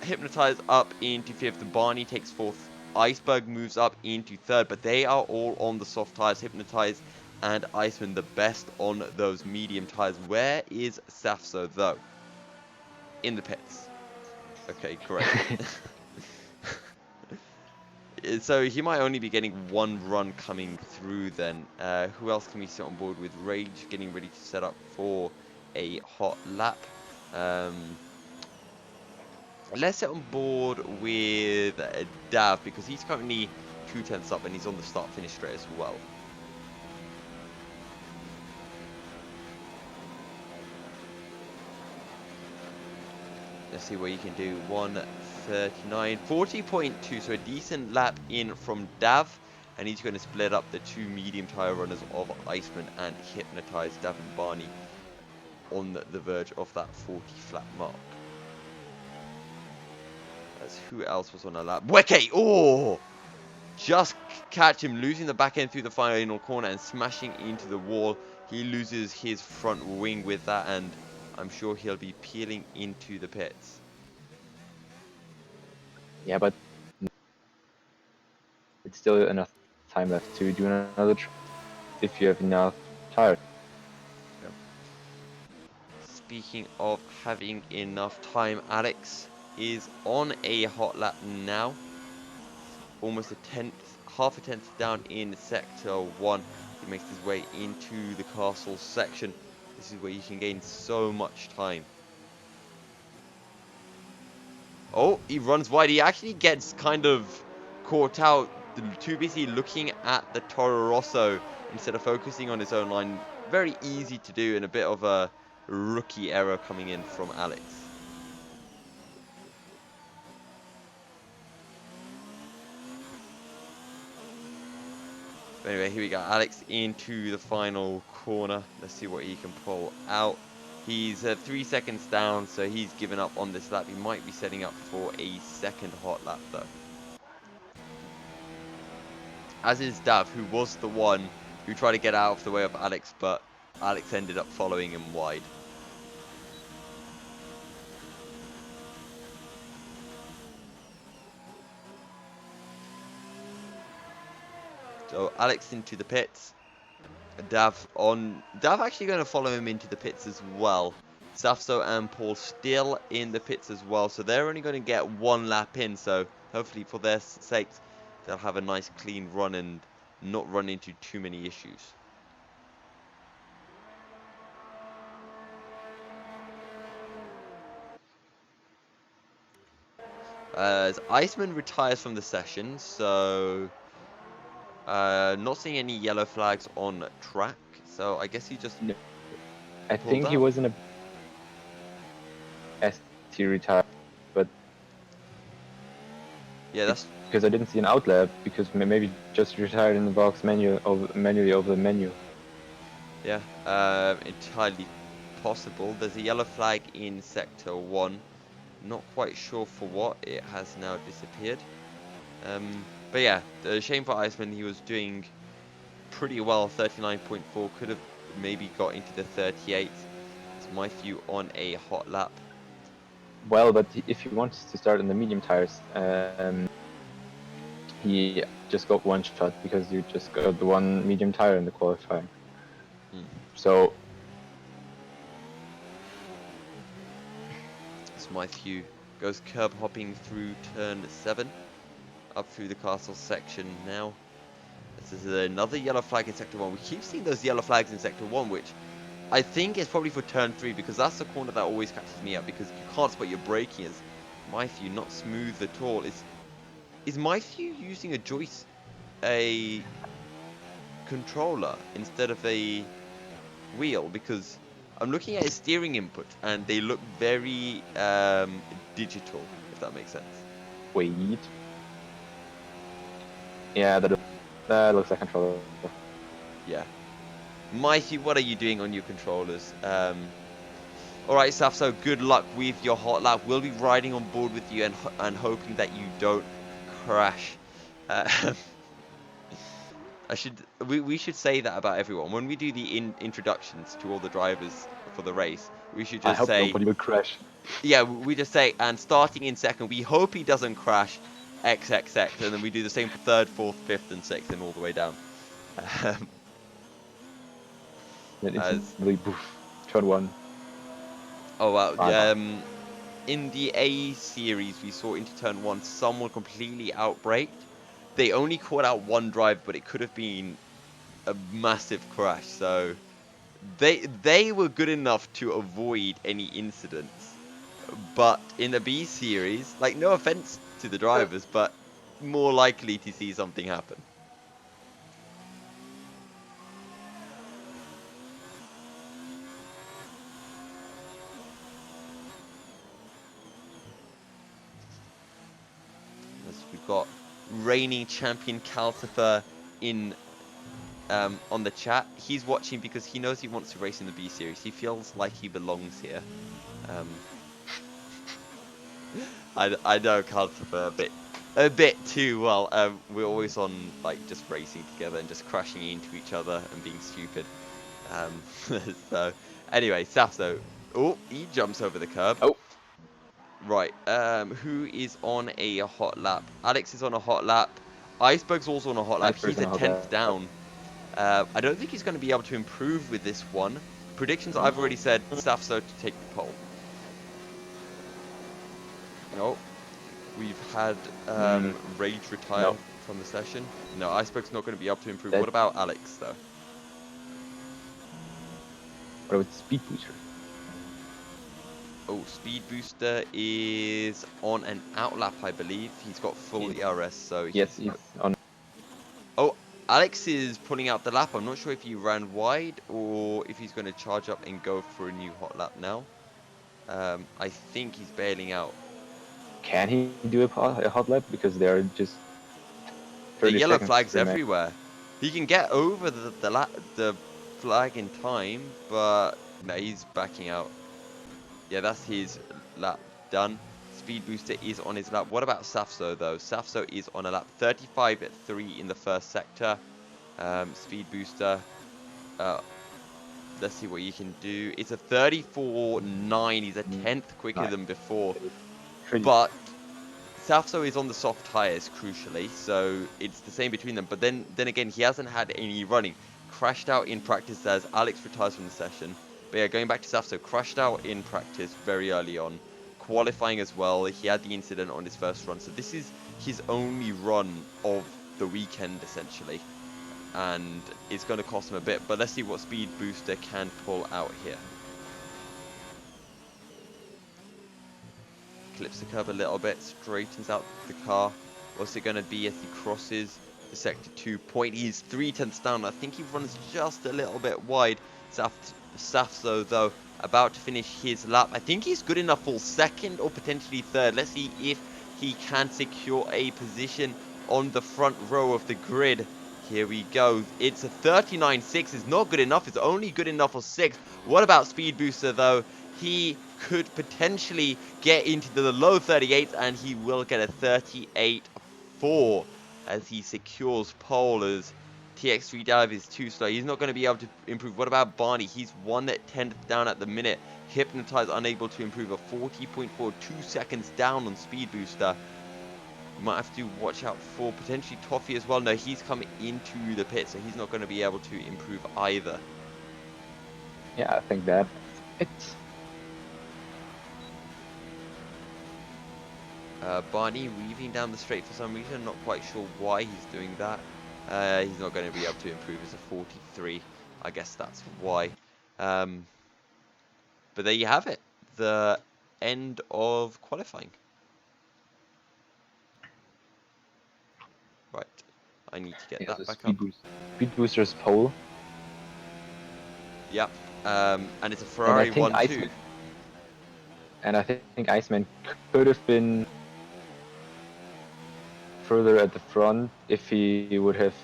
Hypnotize up into 5th. Barney takes 4th. Iceberg moves up into 3rd, but they are all on the soft tires. Hypnotize and Iceman the best on those medium tires. Where is Safso though? In the pits. Okay, great. So he might only be getting one run coming through then. Who else can we sit on board with? Rage getting ready to set up for a hot lap. Let's sit on board with Dav, because he's currently 2 tenths up and he's on the start-finish straight as well. Let's see what you can do. 1:39, 40.2, so a decent lap in from Dav, and he's going to split up the 2 medium tire runners of Iceman and Hypnotize. Dav and Barney on the verge of that 40 flat mark. As who else was on a lap? Weke! Oh! Just catch him losing the back end through the final corner and smashing into the wall. he loses his front wing with that, and I'm sure he'll be peeling into the pits. Yeah, but it's still enough time left to do another try if you have enough tires. Yep. Speaking of having enough time, Alex is on a hot lap now. Almost a tenth, half a tenth down in sector 1. He makes his way into the castle section. This is where you can gain so much time. Oh, he runs wide. He actually gets kind of caught out, too busy looking at the Toro Rosso instead of focusing on his own line. Very easy to do, and a bit of a rookie error coming in from Alex. But anyway, here we go. Alex into the final corner. Let's see what he can pull out. He's 3 seconds down, so he's given up on this lap. He might be setting up for a second hot lap, though. As is Dav, who was the one who tried to get out of the way of Alex, but Alex ended up following him wide. So Alex into the pits. Dav actually going to follow him into the pits as well. Safso and Paul still in the pits as well, so they're only going to get one lap in, so hopefully for their sakes they'll have a nice clean run and not run into too many issues. As Iceman retires from the session, so not seeing any yellow flags on track, so I guess he just No. I pulled think he out. was in a ST retired, but Yeah, that's because I didn't see an outlap, because maybe just retired in the box manually over the menu. yeah, entirely possible. There's a yellow flag in sector 1. Not quite sure for what. It has now disappeared. But yeah, shame for Iceman. He was doing pretty well. 39.4, could have maybe got into the 38. It's my view on a hot lap. Well, but if he wants to start on the medium tires, he just got one shot because you just got the one medium tire in the qualifying. So It's my view. Goes curb hopping through turn 7, up through the castle section now. This is another yellow flag in sector 1. We keep seeing those yellow flags in sector 1, which I think is probably for turn 3, because that's the corner that always catches me up, because you can't spot your braking. As my view, not smooth at all. Is my view using a controller instead of a wheel? Because I'm looking at his steering input and they look very digital, if that makes sense. wait. Yeah, that looks like a controller. Yeah. Mikey, what are you doing on your controllers? Alright, Saf, so good luck with your hot lap. We'll be riding on board with you and hoping that you don't crash. We should say that about everyone. When we do the introductions to all the drivers for the race, we should I just hope say, nobody will crash. yeah, we just say, and starting in second, we hope he doesn't crash XXX, and then we do the same for third, fourth, fifth, and sixth, and all the way down. Then As instantly, poof, turn 1. Oh wow, Bye-bye. in the A series we saw into turn 1, someone completely outbraked. They only caught out one drive, but it could have been a massive crash. So they were good enough to avoid any incidents. But in the B series, like, no offense to the drivers, but more likely to see something happen. As we've got reigning champion Calcifer in on the chat. He's watching because he knows he wants to race in the B series. He feels like he belongs here. I know Calcifer a bit too well. We're always on, like, just racing together and just crashing into each other and being stupid. So, anyway, Safso. Oh, he jumps over the curb. Oh, Right. Who is on a hot lap? Alex is on a hot lap. Iceberg's also on a hot lap. Iceberg's He's on a a hot 10th lap. down. I don't think he's going to be able to improve with this one. Predictions, I've already said Safso to take the pole. No. We've had Rage retire No, from the session. No, Iceberg's not going to be able to improve. that What about Alex, though? what about Speed Booster? Oh, Speed Booster is on an outlap, I believe. He's got full He- ERS, so Yes, he's... he's on. Oh, Alex is pulling out the lap. I'm not sure if he ran wide or if he's going to charge up and go for a new hot lap now. I think he's bailing out. Can he do a hot lap? Because there are just The 30 yellow seconds flag's remaining. everywhere. He can get over the flag in time, but no, he's backing out. Yeah, that's his lap done. Speed Booster is on his lap. What about Safso, though? Safso is on a lap 35 at 3 in the first sector. Speed Booster, uh, let's see what you can do. It's a 34.9. He's a 10th quicker Nice. than before. Pretty. But Safso is on the soft tires, crucially, so it's the same between them. But then again, he hasn't had any running. Crashed out in practice as Alex retires from the session. But yeah, going back to Safso, crashed out in practice very early on. Qualifying as well, he had the incident on his first run. So this is his only run of the weekend, essentially. And it's going to cost him a bit. But let's see what Speed Booster can pull out here. Clips the curb a little bit, straightens out the car. What's it going to be as he crosses the sector 2 point? He's 3/10 down. I think he runs just a little bit wide. Safso, though, about to finish his lap. I think he's good enough for second or potentially third. Let's see if he can secure a position on the front row of the grid. Here we go. It's a 39.6. It's not good enough. It's only good enough for 6th. What about Speed Booster, though? He could potentially get into the low 38s, and he will get a 38.4 as he secures pole as TX3 Dive is too slow. He's not going to be able to improve. What about Barney? He's 1/10 down at the minute. Hypnotize unable to improve, a 40.4, 2 seconds down on Speed Booster. You might have to watch out for potentially Toffee as well. No, he's coming into the pit, so he's not going to be able to improve either. Yeah, I think that it's Barney weaving down the straight for some reason. Not quite sure why he's doing that. He's not going to be able to improve as a 43. I guess that's why. But there you have it. The end of qualifying. Right. I need to get that back up. Speed Booster's pole. Yep. And it's a Ferrari 1-2. And I think Iceman could have been further at the front if he would have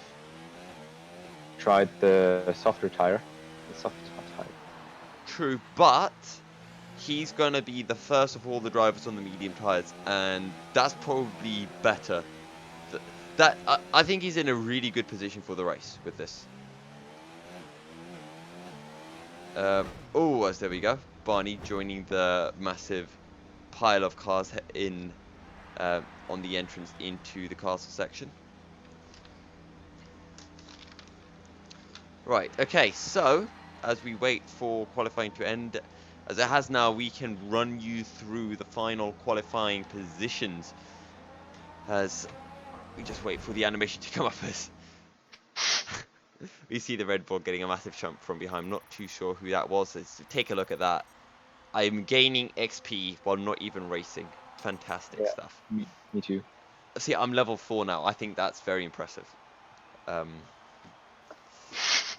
tried the softer tire. The soft tire. True, but he's going to be the first of all the drivers on the medium tires, and that's probably better. I think he's in a really good position for the race with this. Oh, there we go. Barney joining the massive pile of cars in on the entrance into the castle section. Right, okay, so as we wait for qualifying to end, as it has now, we can run you through the final qualifying positions as we just wait for the animation to come up as we see the Red Bull getting a massive jump from behind. I'm not too sure who that was. Let's take a look at that. I'm gaining XP while not even racing. Fantastic stuff. Me too. See, I'm level 4 now. I think that's very impressive.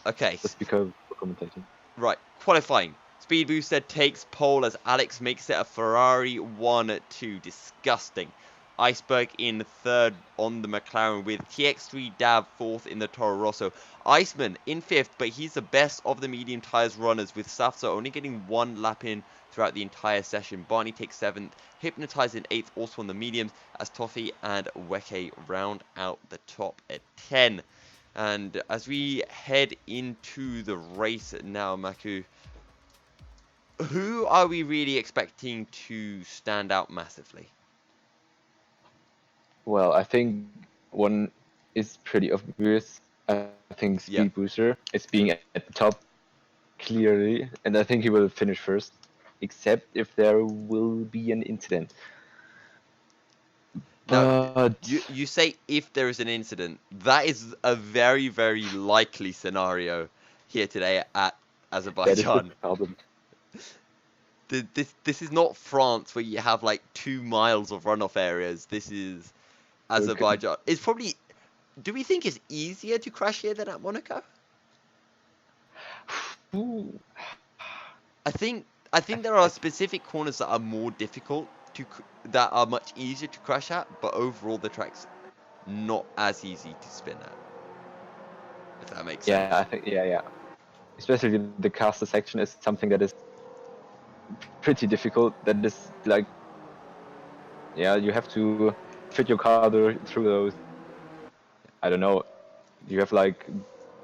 Okay. Just because we're commentating. Right, qualifying. Speed Booster takes pole as Alex makes it a Ferrari 1-2. Disgusting. Iceberg in third on the McLaren with TX3 Dab fourth in the Toro Rosso. Iceman in fifth, but he's the best of the medium tires runners with Safso only getting one lap in throughout the entire session. Barney takes seventh. Hypnotize in eighth, also on the mediums, as Toffee and Weke round out the top at 10. And as we head into the race now, Maku, who are we really expecting to stand out massively? Well, I think one is pretty obvious. I think Yeah. Speed Booster is being at the top clearly, and I think he will finish first, except if there will be an incident. Now, But you say if there is an incident, that is a very, very likely scenario here today at that is the Azerbaijan. problem. This is not France where you have like 2 miles of runoff areas. This is Okay. Azerbaijan. It's probably. Do we think it's easier to crash here than at Monaco? Ooh, I think there are specific corners that are more difficult that are much easier to crash at, but overall the track's not as easy to spin at. If that makes yeah, I sense. think yeah. Especially the caster section is something that is pretty difficult. That is like, yeah, you have to fit your car through those. I don't know. You have like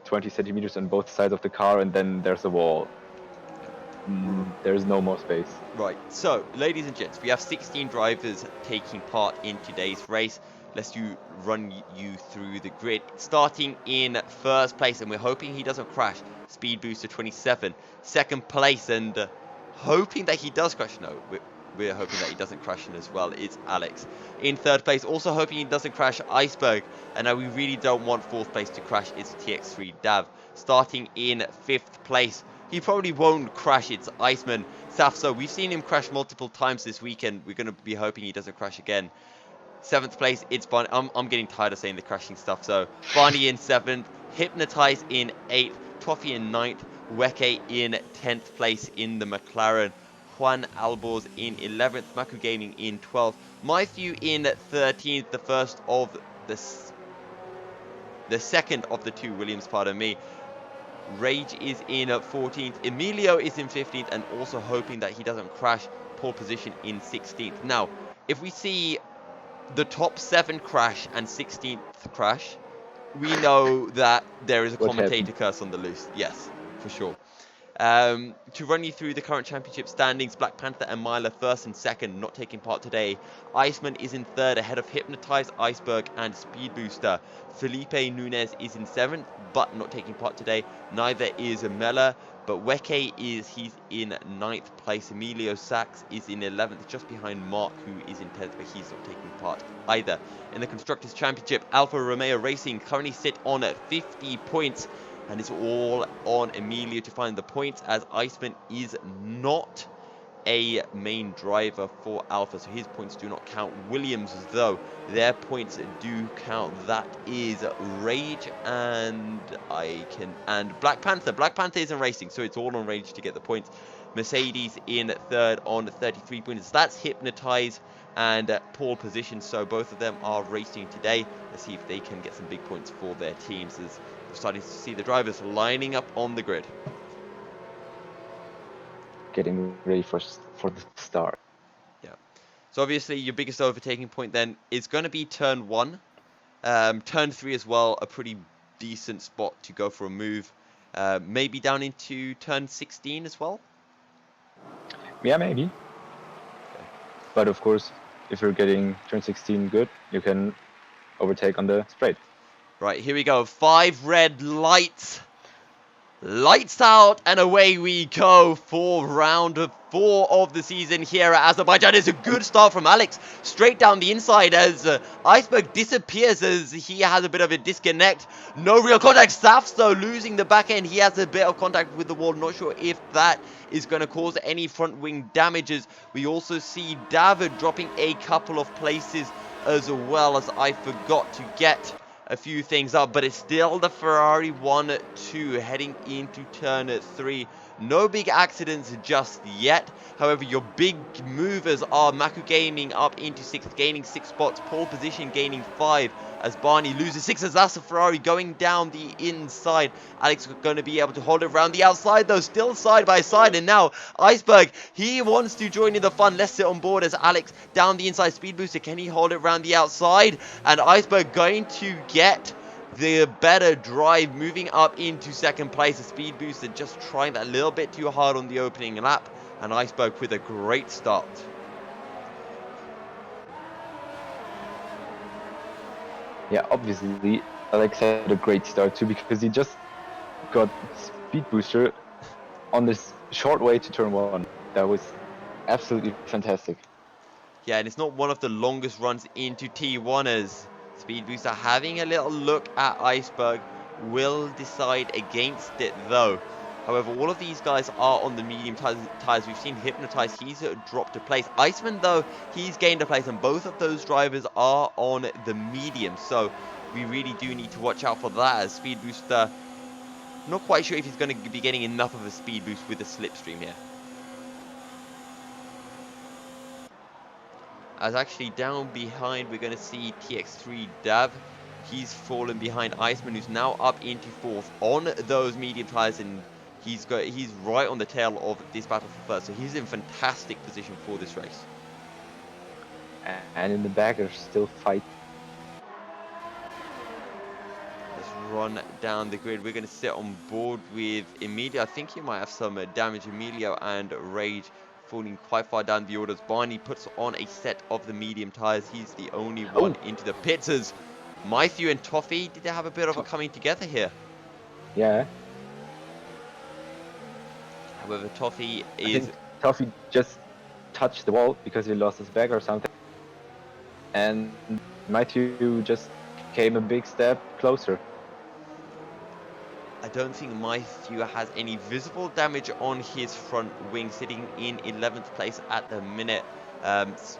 20 centimeters on both sides of the car, and then there's a wall. There's no more space. Right, so ladies and gents, we have 16 drivers taking part in today's race. Let's run you through the grid. Starting in first place, and we're hoping he doesn't crash. Speed Booster 27. Second place, and hoping that he does crash. No, we're hoping that he doesn't crash in as well. It's Alex. In third place, also hoping he doesn't crash, Iceberg. And now we really don't want fourth place to crash. It's TX3 Dav. Starting in fifth place, he probably won't crash. It's Iceman Safso. We've seen him crash multiple times this weekend. We're going to be hoping he doesn't crash again. Seventh place, it's Barney. I'm getting tired of saying the crashing stuff. So Barney in seventh, Hypnotize in eighth, Toffee in ninth, Weke in 10th place in the McLaren, Juan Albors in 11th, Maku Gaming in 12th, Matthew in 13th, the second of the two Williams, pardon me. Rage is in 14th, Emilio is in 15th, and also hoping that he doesn't crash, pole position in 16th. Now, if we see the top 7 crash and 16th crash, we know that there is a What happened? commentator curse on the loose. Yes, for sure. To run you through the current championship standings, Black Panther and Myla first and second, not taking part today. Iceman is in third, ahead of Hypnotize, Iceberg, and Speed Booster. Felipe Nunez is in seventh, but not taking part today. Neither is Mella, but he's in ninth place. Emilio Sachs is in 11th, just behind Mark, who is in 10th, but he's not taking part either. In the Constructors' Championship, Alfa Romeo Racing currently sit on 50 points. And it's all on Emilio to find the points, as Iceman is not a main driver for Alpha, so his points do not count. Williams, though, their points do count. That is Rage and Black Panther. Black Panther isn't racing, so it's all on Rage to get the points. Mercedes in third on 33 points. That's Hypnotize and pole position, so both of them are racing today. Let's see if they can get some big points for their teams, as we're starting to see the drivers lining up on the grid. Getting ready for the start. Yeah. So obviously your biggest overtaking point then is going to be turn 1. Turn 3 as well, a pretty decent spot to go for a move. Maybe down into turn 16 as well. Yeah, maybe. Okay. But of course, if you're getting turn 16 good, you can overtake on the straight. Right, here we go. 5 red lights. Lights out, and away we go for round 4 of the season here at Azerbaijan. It's a good start from Alex, straight down the inside as Iceberg disappears as he has a bit of a disconnect. No real contact. Safs, though, losing the back end. He has a bit of contact with the wall. Not sure if that is going to cause any front wing damages. We also see David dropping a couple of places as well, as I forgot to get a few things up, but it's still the Ferrari 1-2 heading into turn 3. No big accidents just yet. However, your big movers are Maku Gaming up into 6th, gaining 6 spots. Pole position gaining 5 as Barney loses 6 as that's a Ferrari going down the inside. Alex going to be able to hold it around the outside, though, still side by side. And now Iceberg, he wants to join in the fun. Let's sit on board as Alex down the inside. Speed Booster, can he hold it around the outside? And Iceberg going to get the better drive, moving up into second place. The Speed Booster just trying that a little bit too hard on the opening lap, and Iceberg with a great start. Yeah, obviously, Alex had a great start too because he just got Speed Booster on this short way to turn 1. That was absolutely fantastic. Yeah, and it's not one of the longest runs into T1 as Speed Booster having a little look at Iceberg, will decide against it though. However, all of these guys are on the medium tires. We've seen Hypnotize, he's dropped a place. Iceman though, he's gained a place, and both of those drivers are on the medium. So we really do need to watch out for that as Speed Booster, not quite sure if he's going to be getting enough of a speed boost with the slipstream here. As actually down behind, we're going to see TX3 Dav. He's fallen behind Iceman, who's now up into 4th on those medium tires, and he's right on the tail of this battle for first. So he's in fantastic position for this race. And in the back, there's still fight. Let's run down the grid. We're going to sit on board with Emilio. I think he might have some damage. Emilio and Rage falling quite far down the orders. Barney puts on a set of the medium tires. He's the only one into the pits as Matthew and Toffee, did they have a bit of a coming together here? Yeah. However, Toffee just touched the wall because he lost his bag or something. And Matthew just came a big step closer. I don't think Matthew has any visible damage on his front wing, sitting in 11th place at the minute. As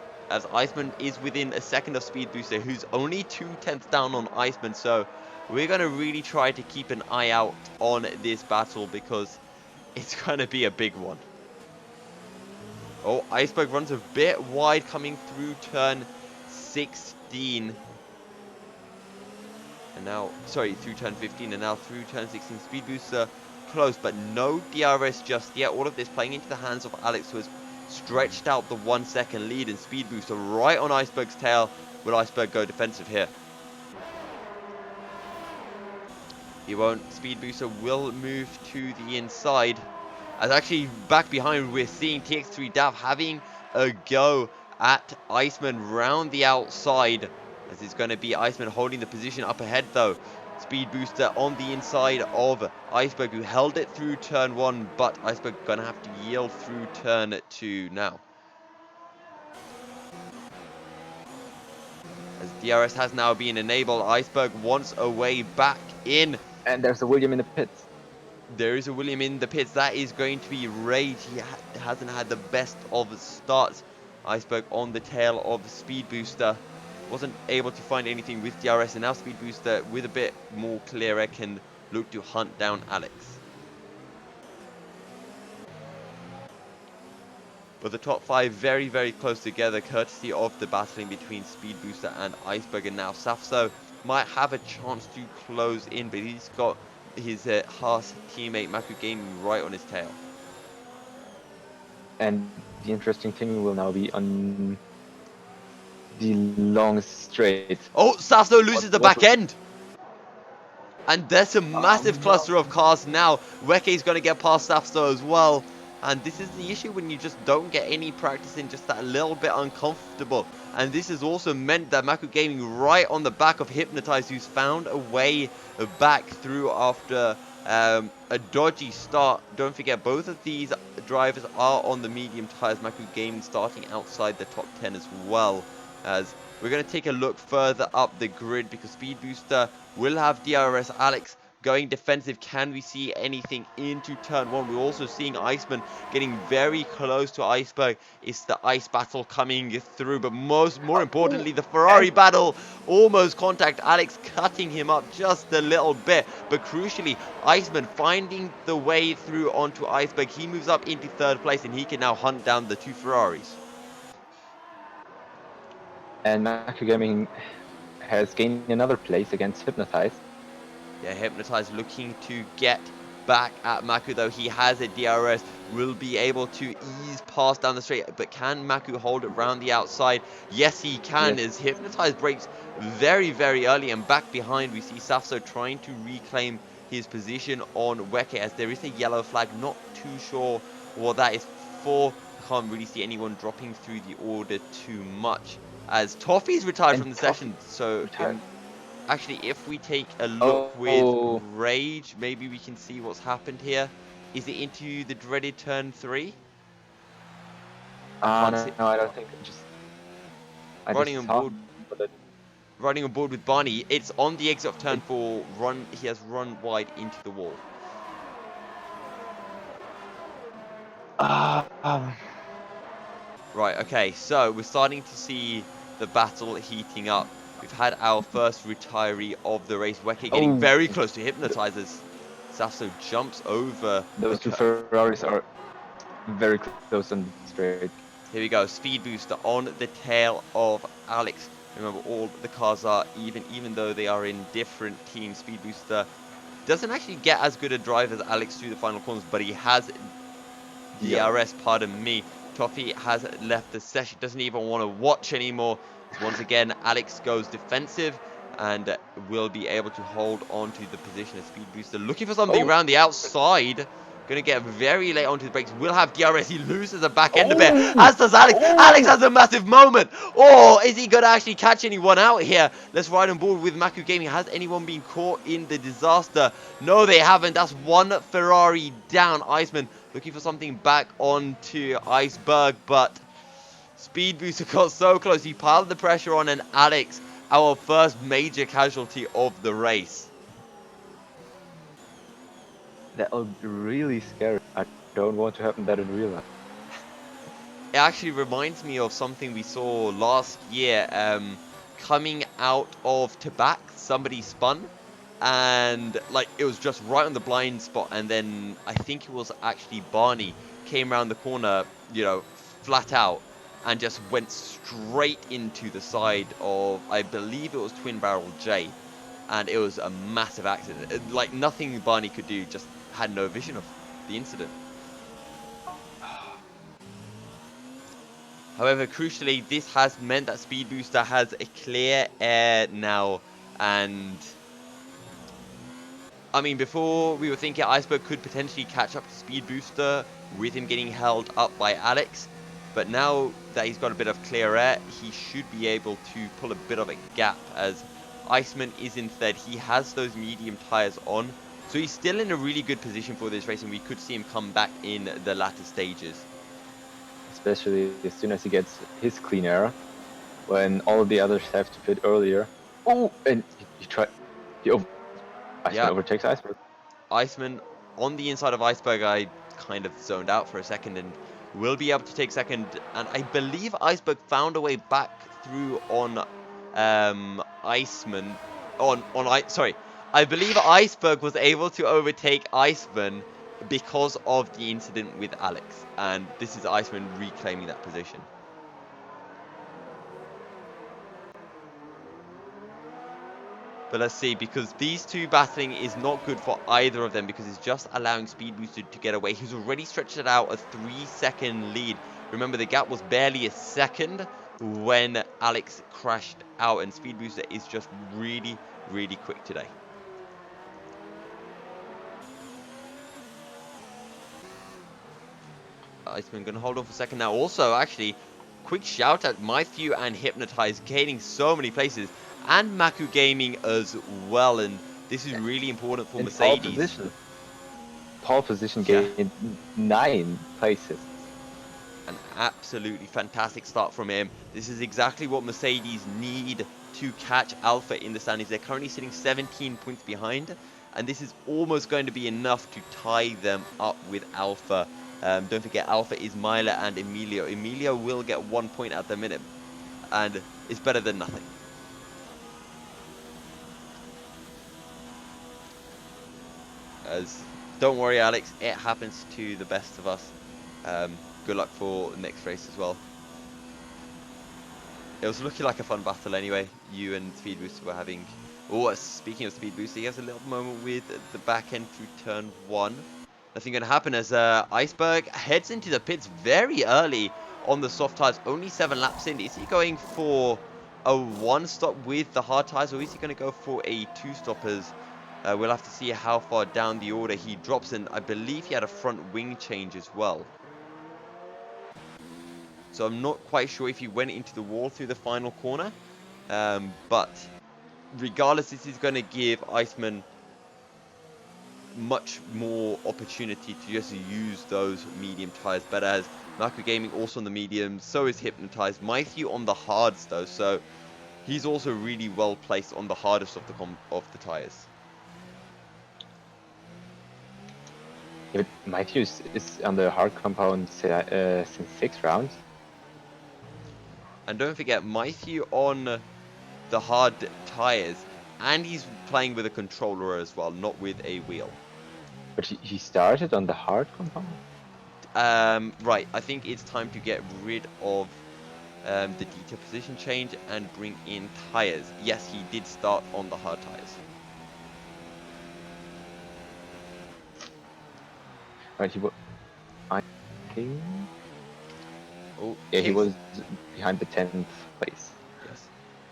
Iceman is within a second of Speed Booster, who's only 2/10 down on Iceman. So we're going to really try to keep an eye out on this battle because it's going to be a big one. Oh, Iceberg runs a bit wide coming through turn 16. And now, sorry, through turn 15 and now through turn 16. Speed Booster close, but no DRS just yet. All of this playing into the hands of Alex, who has stretched out the 1 second lead, and Speed Booster right on Iceberg's tail. Will Iceberg go defensive here? He won't. Speed Booster will move to the inside. As actually back behind, we're seeing TX3 Dav having a go at Iceman round the outside. As it's going to be Iceman holding the position up ahead though. Speed Booster on the inside of Iceberg, who held it through turn 1, but Iceberg going to have to yield through turn 2 now. As DRS has now been enabled, Iceberg wants a way back in. And there's a William in the pits. There is a William in the pits. That is going to be Rage. He hasn't had the best of starts. Iceberg on the tail of Speed Booster. Wasn't able to find anything with DRS, and now Speed Booster with a bit more clear air can look to hunt down Alex. But the top 5 very, very close together, courtesy of the battling between Speed Booster and Iceberg. And now Safso might have a chance to close in, but he's got his Haas teammate Maku Gaming right on his tail. And the interesting thing will now be on the long straight. Oh, Safso loses the back end! And there's a massive cluster of cars now. Weke is going to get past Safso as well. And this is the issue when you just don't get any practice in, just that little bit uncomfortable. And this has also meant that Maku Gaming right on the back of Hypnotize, who's found a way back through after a dodgy start. Don't forget, both of these drivers are on the medium tires. Maku Gaming starting outside the top 10 as well. As we're going to take a look further up the grid because Speed Booster will have DRS. Alex going defensive. Can we see anything into turn 1? We're also seeing Iceman getting very close to Iceberg. It's the ice battle coming through, but more importantly, the Ferrari battle. Almost contact. Alex cutting him up just a little bit, but crucially, Iceman finding the way through onto Iceberg. He moves up into 3rd place, and he can now hunt down the 2 Ferraris. And Maku Gaming has gained another place against Hypnotize. Yeah, Hypnotize looking to get back at Maku, though. He has a DRS, will be able to ease past down the straight, but can Maku hold it round the outside? Yes, he can. Yes. His Hypnotize breaks very, very early, and back behind we see Safso trying to reclaim his position on Weke, as there is a yellow flag. Not too sure what that is for. Can't really see anyone dropping through the order too much, as Toffee's retired And from the Toffee session. So retired. actually, if we take a look with Oh, Rage, maybe we can see what's happened here. Is it into the dreaded turn 3? Can't no, see. no, I don't think. I Running just on saw board, that. running on board with Barney. It's on the exit of turn It, 4. He has run wide into the wall. ah, um, Right, okay, so we're starting to see the battle heating up. We've had our first retiree of the race, Weke, getting oh, very close to th Hypnotizers. Safso jumps over the those two Ferraris are very close on the straight. Here we go, speed booster on the tail of Alex. Remember, all the cars are even though they are in different teams. Speed booster doesn't actually get as good a drive as Alex through the final corners, but he has DRS, pardon me. Toffee has left the session, doesn't even want to watch anymore. So once again, Alex goes defensive and will be able to hold on to the position of speed booster. Looking for something Oh, around the outside. Going to get very late onto the brakes. Will have DRS. He loses the back end a bit. oh, As does Alex. Alex oh! has a massive moment. Or is he going to actually catch anyone out here? Let's ride on board with Maku Gaming. Has anyone been caught in the disaster? No, they haven't. That's one Ferrari down. Iceman looking for something back onto Iceberg, but Speed Booster got so close. He piled the pressure on, and Alex, our first major casualty of the race. That would be really scary. I don't want to happen that in real life. It actually reminds me of something we saw last year. Coming out of Tobak, somebody spun, and like it was just right on the blind spot, and then I think it was actually Barney came around the corner, flat out, and just went straight into the side of, I believe it was Twin Barrel J, and it was a massive accident. Like nothing Barney could do, just had no vision of the incident. However, crucially, this has meant that Speed Booster has a clear air now, and I mean, before we were thinking Iceberg could potentially catch up to Speed Booster with him getting held up by Alex, but now that he's got a bit of clear air, he should be able to pull a bit of a gap, as Iceman is in third. He has those medium tires on, so he's still in a really good position for this race, and we could see him come back in the latter stages. Especially as soon as he gets his clean air, when all the others have to pit earlier. Oh, and Iceman Yeah, overtakes Iceberg. Iceman on the inside of Iceberg. I kind of zoned out for a second, and will be able to take second. And I believe Iceberg found a way back through on Iceman. Sorry, I believe Iceberg was able to overtake Iceman because of the incident with Alex, and this is Iceman reclaiming that position. But let's see, because these two battling is not good for either of them, because it's just allowing Speed Booster to get away. He's already stretched it out a 3-second lead. Remember, the gap was barely a second when Alex crashed out, and Speed Booster is just really, really quick today. Iceman going to hold on for a second now. Also, actually, quick shout out Matthew and Hypnotize gaining so many places, and Maku Gaming as well, and this is really important for In Mercedes. pole position Yeah, gained 9 places. an absolutely fantastic start from him. This is exactly what Mercedes need to catch Alpha in the standings. They're currently sitting 17 points behind, and this is almost going to be enough to tie them up with Alpha. Don't forget, Alpha is Myla and Emilio. Emilio will get 1 point at the minute, and it's better than nothing. As don't worry, Alex, it happens to the best of us. Good luck for next race as well. It was looking like a fun battle anyway. You and Speed Booster were having Oh, speaking of speed boost, he has a little moment with the back end through turn 1. Nothing going to happen as Iceberg heads into the pits very early on the soft tires. Only 7 laps in. Is he going for a 1-stop with the hard tires, or is he going to go for a 2-stop? As we'll have to see how far down the order he drops. And I believe he had a front wing change as well. So I'm not quite sure if he went into the wall through the final corner. But regardless, this is going to give Iceman much more opportunity to just use those medium tires better, as Maku Gaming also on the mediums, so is Hypnotized. Matthew on the hards though, so he's also really well placed on the hardest of the tires. Yeah, but Matthew is on the hard compound since 6 rounds. And don't forget, Matthew on the hard tires, and he's playing with a controller as well, not with a wheel. But he started on the hard compound? Right, I think it's time to get rid of the detail position change and bring in tires. Yes, he did start on the hard tires. Right, he was. I think. Oh, Yeah, he was behind the 10th place. Yes.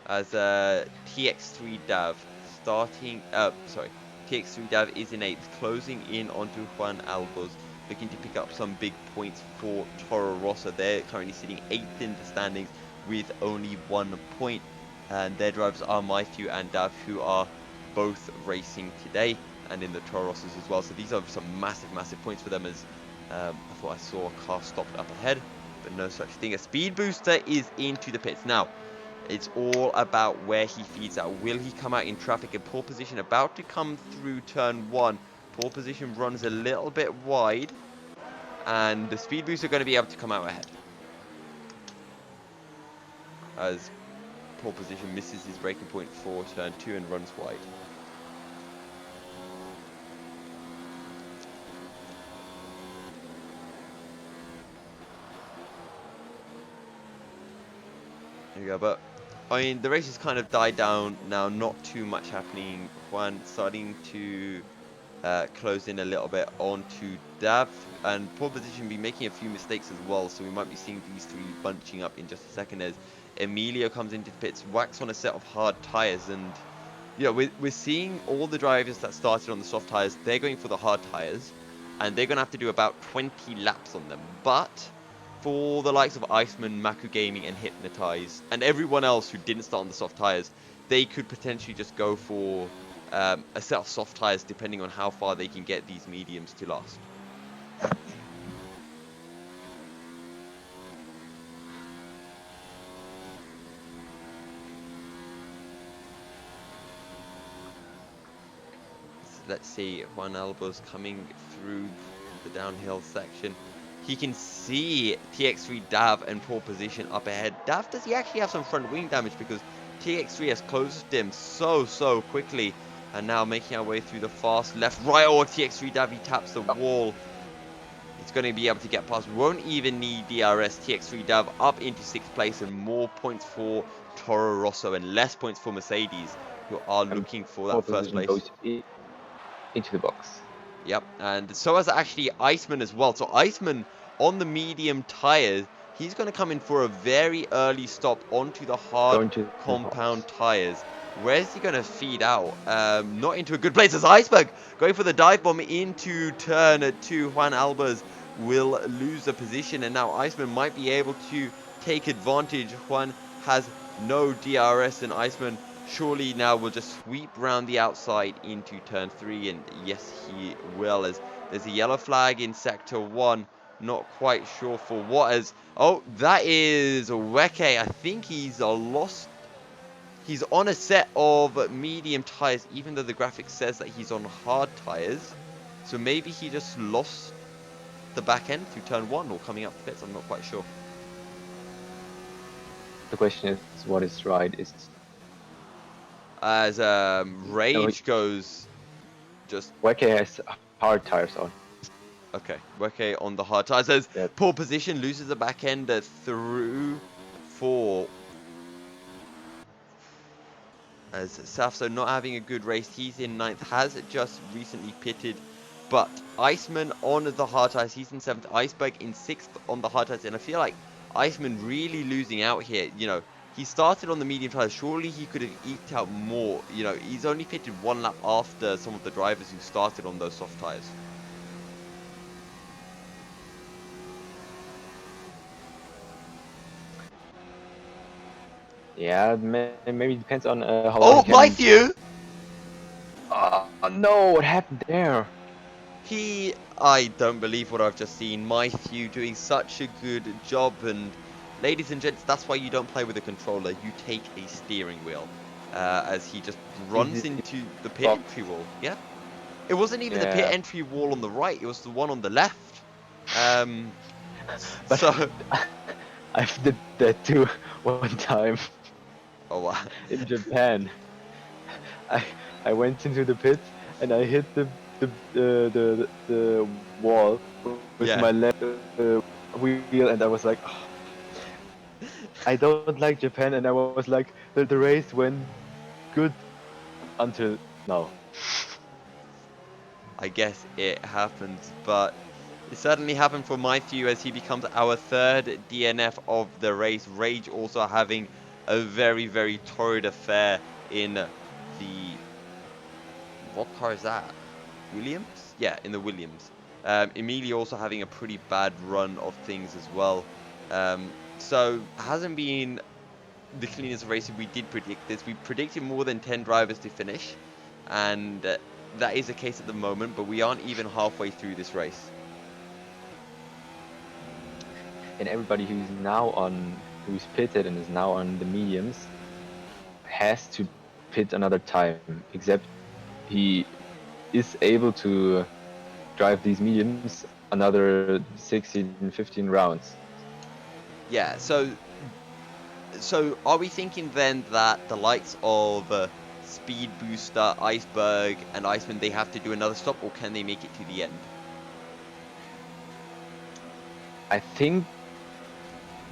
As TX3 Dav starting. Sorry. TX3 Dav is in 8th, closing in onto Juan Albos, looking to pick up some big points for Toro Rosso. They're currently sitting 8th in the standings with only 1 point. And their drivers are Matthew and Dav, who are both racing today and in the Toro Rossos as well. So these are some massive, massive points for them, as I thought I saw a car stopped up ahead, but no such thing. A speed booster is into the pits. Now, it's all about where he feeds out. Will he come out in traffic in pole position? About to come through turn 1. Pole position runs a little bit wide, and the speed booster are going to be able to come out ahead, as pole position misses his braking point for turn 2 and runs wide. There you go, but I mean, the race has kind of died down now, not too much happening. Juan starting to close in a little bit onto Dav, and pole position be making a few mistakes as well, so we might be seeing these 3 bunching up in just a second as Emilio comes into the pits, whacks on a set of hard tires. And you know, we're seeing all the drivers that started on the soft tires, they're going for the hard tires, and they're going to have to do about 20 laps on them. But for the likes of Iceman, Maku Gaming, and Hypnotized, and everyone else who didn't start on the soft tires, they could potentially just go for a set of soft tires, depending on how far they can get these mediums to last. Let's see, Juan Albo's coming through the downhill section. He can see TX3 Dav and pole position up ahead. Dav, does he actually have some front wing damage? Because TX3 has closed him so quickly. And now making our way through the fast left, right, or TX3 Dav, he taps the wall. He's going to be able to get past. Won't even need DRS. TX3 Dav up into 6th place, and more points for Toro Rosso and less points for Mercedes, who are looking for that first place. Goes into the box. Yep, and so has actually Iceman as well. So Iceman on the medium tires, he's going to come in for a very early stop onto the hard compound tires. Where's he going to feed out? Not into a good place as Iceberg going for the dive bomb into turn 2. Juan Albers will lose the position, and now Iceman might be able to take advantage. Juan has no DRS, and Iceman surely now will just sweep round the outside into turn 3, and yes, he will, as there's a yellow flag in sector 1. Not quite sure for what, as oh, that is Weke. I think he's lost. He's on a set of medium tires, even though the graphic says that he's on hard tires. So maybe he just lost the back end through turn 1 or coming up the pits. I'm not quite sure. The question is, what is right? Is as Rage goes just... Weke has hard tires on. Okay, Weke on the hard tires. As Yep. Poor position, loses the back end through 4. as Safso not having a good race. He's in 9th, has just recently pitted. But Iceman on the hard tires, he's in 7th. Iceberg in 6th on the hard tires. And I feel like Iceman really losing out here. You know, he started on the medium tires. Surely he could have eked out more. You know, he's only pitted 1 lap after some of the drivers who started on those soft tires. Yeah, maybe it depends on how long Oh, he can. Matthew! Oh no, what happened there? I don't believe what I've just seen. Matthew doing such a good job, and ladies and gents, that's why you don't play with a controller. You take a steering wheel, as he just runs Easy into the pit box. entry wall. Yeah, it wasn't even the pit Yeah, entry wall on the right; it was the one on the left. but So, I've did that too one time oh wow. in Japan. I I went into the pits and I hit the wall with Yeah. my left wheel, and I was like, "Oh, I don't like Japan," and I was like, the race went good until now. I guess it happens, but it certainly happened for Matthew as he becomes our 3rd DNF of the race. Rage also having a very, very torrid affair in the... What car is that? Williams? Yeah, in the Williams. Emilio also having a pretty bad run of things as well. So, hasn't been the cleanest race. We did predict this. We predicted more than 10 drivers to finish, and that is the case at the moment, but we aren't even halfway through this race. And everybody who's pitted and is now on the mediums has to pit another time, except he is able to drive these mediums another 16, 15 rounds. Yeah, so are we thinking then that the likes of Speed Booster, Iceberg, and Iceman, they have to do another stop, or can they make it to the end? I think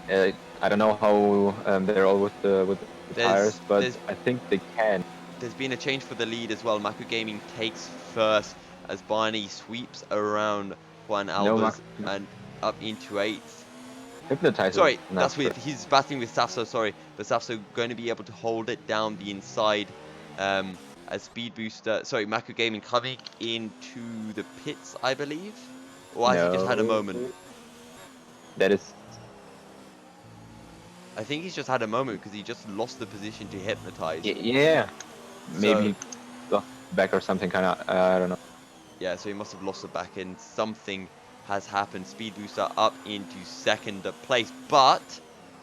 I don't know how they're all with the tires, but I think they can. There's been a change for the lead as well. Maku Gaming takes first as Barney sweeps around Juan No, Albers and up into 8th. Hypnotizer. Sorry, that's with he's battling with Safso. Sorry, but Safso going to be able to hold it down the inside. As Speed Booster, sorry, Maku Gaming coming into the pits, I believe, or has he just had a moment? That is. I think he's just had a moment because he just lost the position to Hypnotize. Yeah, maybe So, back or something kind of. I don't know. yeah, so he must have lost the back end. Something has happened. Speed Booster up into 2nd place, but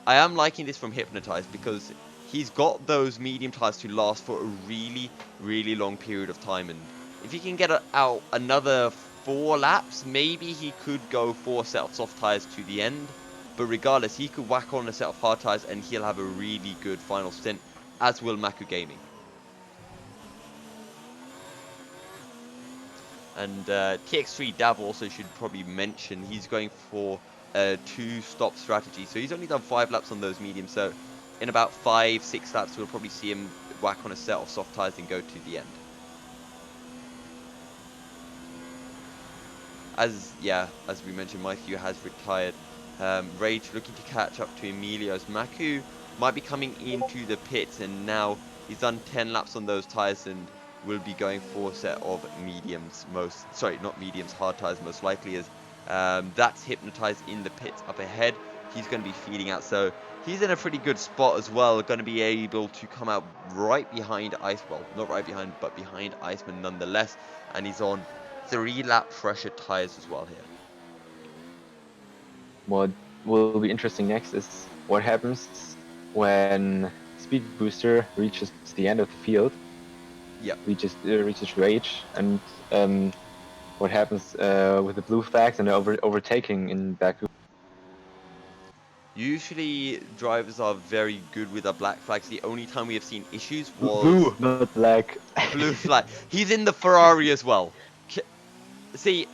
I am liking this from Hypnotize because he's got those medium tires to last for a really, really long period of time, and if he can get out another 4 laps, maybe he could go 4 set of soft tires to the end. But regardless, he could whack on a set of hard tires and he'll have a really good final stint, as will Maku Gaming. And TX3 Dav also should probably mention he's going for a 2-stop strategy. So he's only done 5 laps on those mediums. So in about 5-6 laps, we'll probably see him whack on a set of soft tires and go to the end. As we mentioned, Matthew has retired. Rage looking to catch up to Emilio's. Maku might be coming into the pits, and now he's done 10 laps on those tires and will be going for a set of mediums, hard tires most likely, as that's Hypnotized in the pits up ahead. He's going to be feeding out, so he's in a pretty good spot as well, going to be able to come out right behind not right behind, but behind Iceman nonetheless, and he's on 3-lap pressure tires as well here. What will be interesting next is what happens when Speed Booster reaches the end of the field. Yep. Reaches Rage, and what happens with the blue flags and the overtaking in Baku. Usually drivers are very good with the black flags. The only time we have seen issues was Blue, not black. blue flag. He's in the Ferrari as well. See,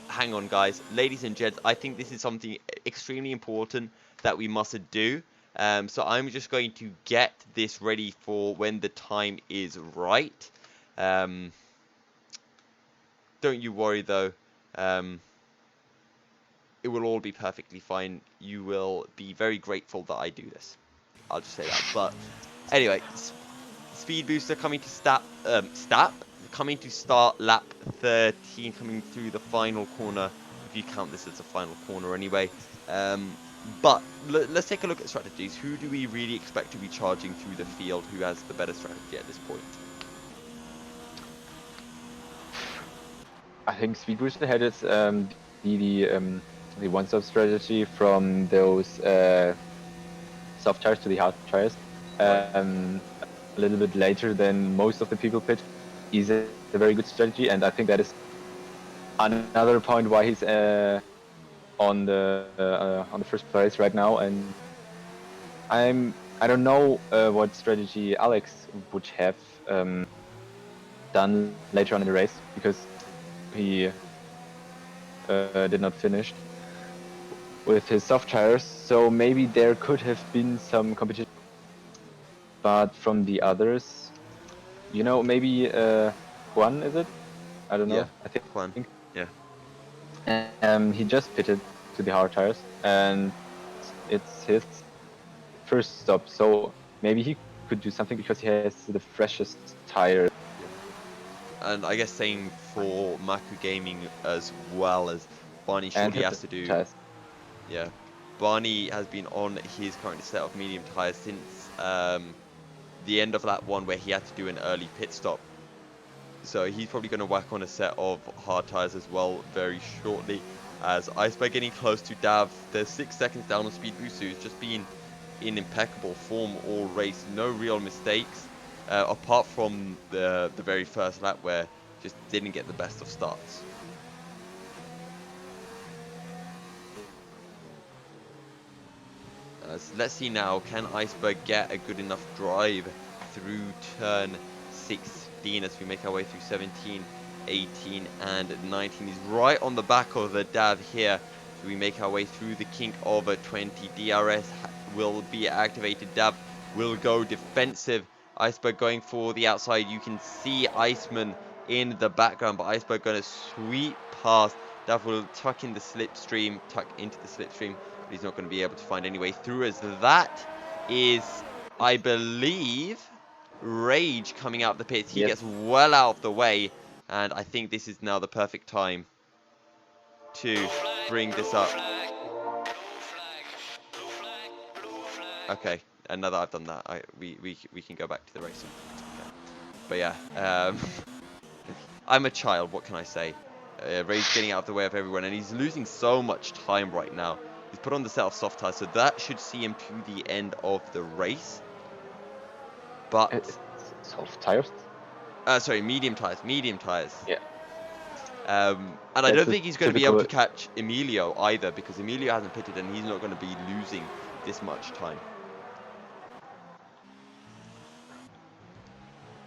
hang on, guys, ladies and gents. I think this is something extremely important that we must do. So I'm just going to get this ready for when the time is right. Don't you worry though. It will all be perfectly fine. You will be very grateful that I do this. I'll just say that. But anyway, speed booster coming to coming to start lap 13, coming through the final corner. If you count this as a final corner, anyway. But let's take a look at strategies. Who do we really expect to be charging through the field? Who has the better strategy at this point? I think Speed Booster had its the one-stop strategy from those soft tires to the hard tires. A little bit later than most of the people pitch is a very good strategy, and I think that is another point why he's on the first place right now. And I don't know what strategy Alex would have done later on in the race, because he did not finish with his soft tires, so maybe there could have been some competition. But from the others, you know, maybe Juan, is it? I don't know. Yeah, I think Juan. Yeah. he just pitted to the hard tires, and it's his first stop, so maybe he could do something because he has the freshest tire. And I guess same for Maku Gaming as well, as Barney surely has to do. Tires. Yeah, Barney has been on his current set of medium tyres since the end of that one where he had to do an early pit stop. So he's probably going to whack on a set of hard tyres as well very shortly. As Iceberg getting close to Dav, they're 6 seconds down on Speed Boost, who's just been in impeccable form all race. No real mistakes, apart from the very first lap where just didn't get the best of starts. Let's see now, can Iceberg get a good enough drive through turn 16 as we make our way through 17, 18 and 19. He's right on the back of the Dav here. So we make our way through the kink of a 20. DRS will be activated. Dav will go defensive. Iceberg going for the outside. You can see Iceman in the background, but Iceberg going to sweep past. Dav will tuck into the slipstream, but he's not going to be able to find any way through, as that is, I believe, Rage coming out of the pits. He gets well out of the way, and I think this is now the perfect time to bring this up. Okay, and now that I've done that, we can go back to the racing. Okay. But yeah, I'm a child, what can I say? Ray's getting out of the way of everyone, and he's losing so much time right now. He's put on the set of soft tires, so that should see him to the end of the race. But soft tires? Sorry, medium tires. Yeah. And I don't think he's going to be able to catch Emilio either, because Emilio hasn't pitted, and he's not going to be losing this much time.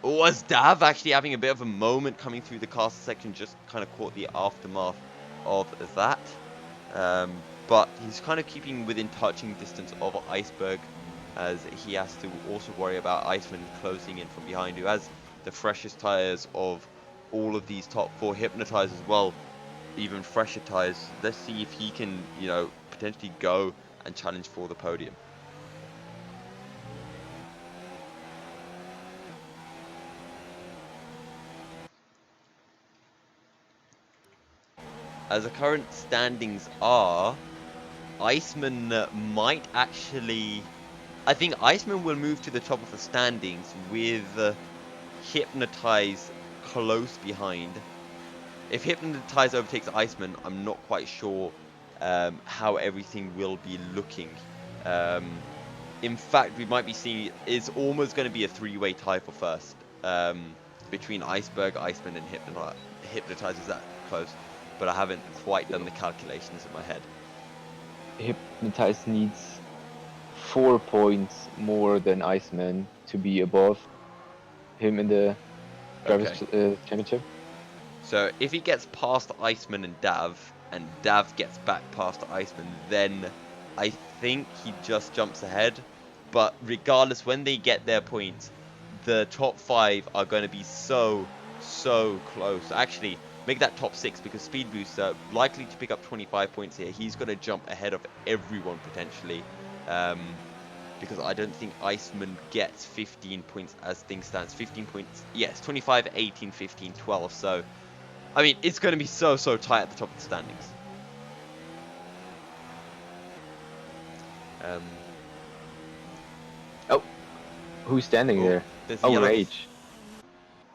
Was Dav actually having a bit of a moment coming through the caster section, just kind of caught the aftermath of that. But he's kind of keeping within touching distance of Iceberg, as he has to also worry about Iceman closing in from behind, who has the freshest tires of all of these top 4. Hypnotized as well, even fresher tires. Let's see if he can, you know, potentially go and challenge for the podium. As the current standings are, Iceman might actually... I think Iceman will move to the top of the standings with Hypnotize close behind. If Hypnotize overtakes Iceman, I'm not quite sure how everything will be looking. In fact, we might be seeing... It's almost going to be a 3-way tie for first. Between Iceberg, Iceman and Hypnotize is that close. But I haven't quite done the calculations in my head. Hypnotize needs 4 points more than Iceman to be above him in the Drivers' Championship. So if he gets past Iceman and Dav gets back past Iceman, then I think he just jumps ahead. But regardless, when they get their points, the top 5 are going to be so close. Actually, make that top 6 because Speed Booster likely to pick up 25 points here. He's going to jump ahead of everyone potentially. Because I don't think Iceman gets 15 points as things stands. 15 points, yes, 25, 18, 15, 12. So, I mean, it's going to be so tight at the top of the standings. Oh, who's standing there? Oh, Rage.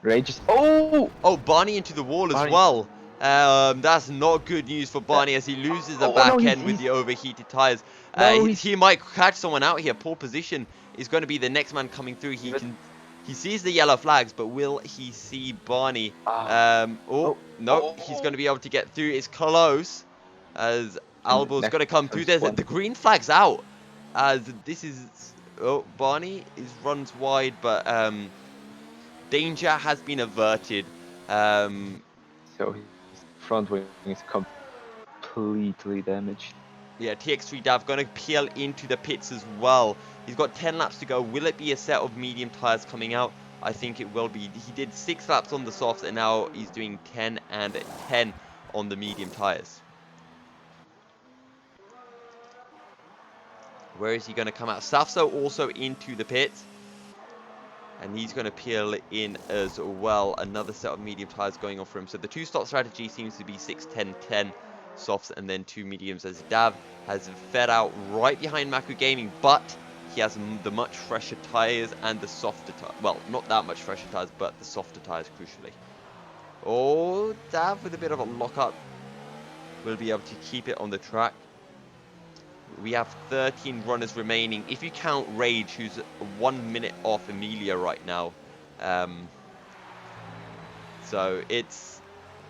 Rage is... Oh! Oh, Barney into the wall as well. That's not good news for Barney as he loses the back end with the overheated tires. He might catch someone out here. Poor position is going to be the next man coming through. He sees the yellow flags, but will he see Barney? No, he's going to be able to get through. It's close as Albo's going to come through. The green flag's out as this is... Oh, Barney runs wide, but danger has been averted. So his front wing is completely damaged. Yeah, TX3 Dav going to peel into the pits as well. He's got 10 laps to go. Will it be a set of medium tyres coming out? I think it will be. He did 6 laps on the softs and now he's doing 10 and 10 on the medium tyres. Where is he going to come out? Safso also into the pits. And he's going to peel in as well. Another set of medium tyres going on for him. So the 2-stop strategy seems to be 6, 10, 10 softs and then 2 mediums, as Dav has fed out right behind Maku Gaming, but he has the much fresher tyres and the softer tyres. Well, not that much fresher tyres, but the softer tyres crucially. Oh, Dav with a bit of a lock-up will be able to keep it on the track. We have 13 runners remaining. If you count Rage, who's 1 minute off Emilia right now. So it's...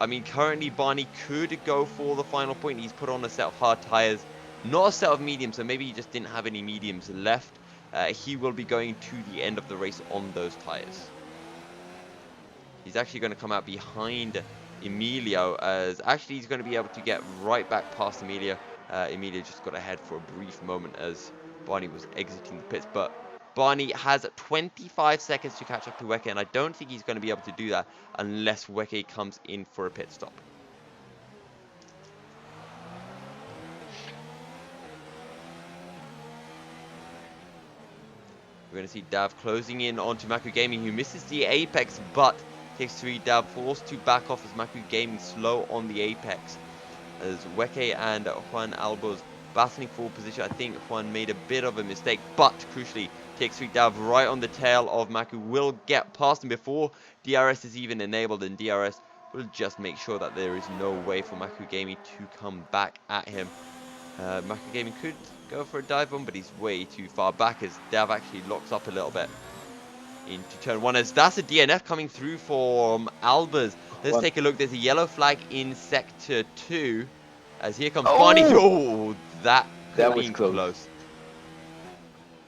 I mean, currently Barney could go for the final point. He's put on a set of hard tyres. Not a set of mediums, so maybe he just didn't have any mediums left. He will be going to the end of the race on those tyres. He's actually going to come out behind Emilio, as actually he's going to be able to get right back past Emilio. Emilio just got ahead for a brief moment as Barney was exiting the pits, but Barney has 25 seconds to catch up to Weke, and I don't think he's going to be able to do that unless Weke comes in for a pit stop. We're going to see Dav closing in onto Maku Gaming, who misses the apex, but takes 3. Dav forced to back off as Maku Gaming slow on the apex. As Weke and Juan Albo's battling for position. I think Juan made a bit of a mistake, but crucially, TX3 Dav right on the tail of Maku will get past him before DRS is even enabled, and DRS will just make sure that there is no way for Maku Gaming to come back at him. Maku Gaming could go for a dive bomb, but he's way too far back as Dav actually locks up a little bit into turn 1, as that's a DNF coming through from Albers. Let's take a look. There's a yellow flag in sector 2 as here comes Barney. Oh, that was close.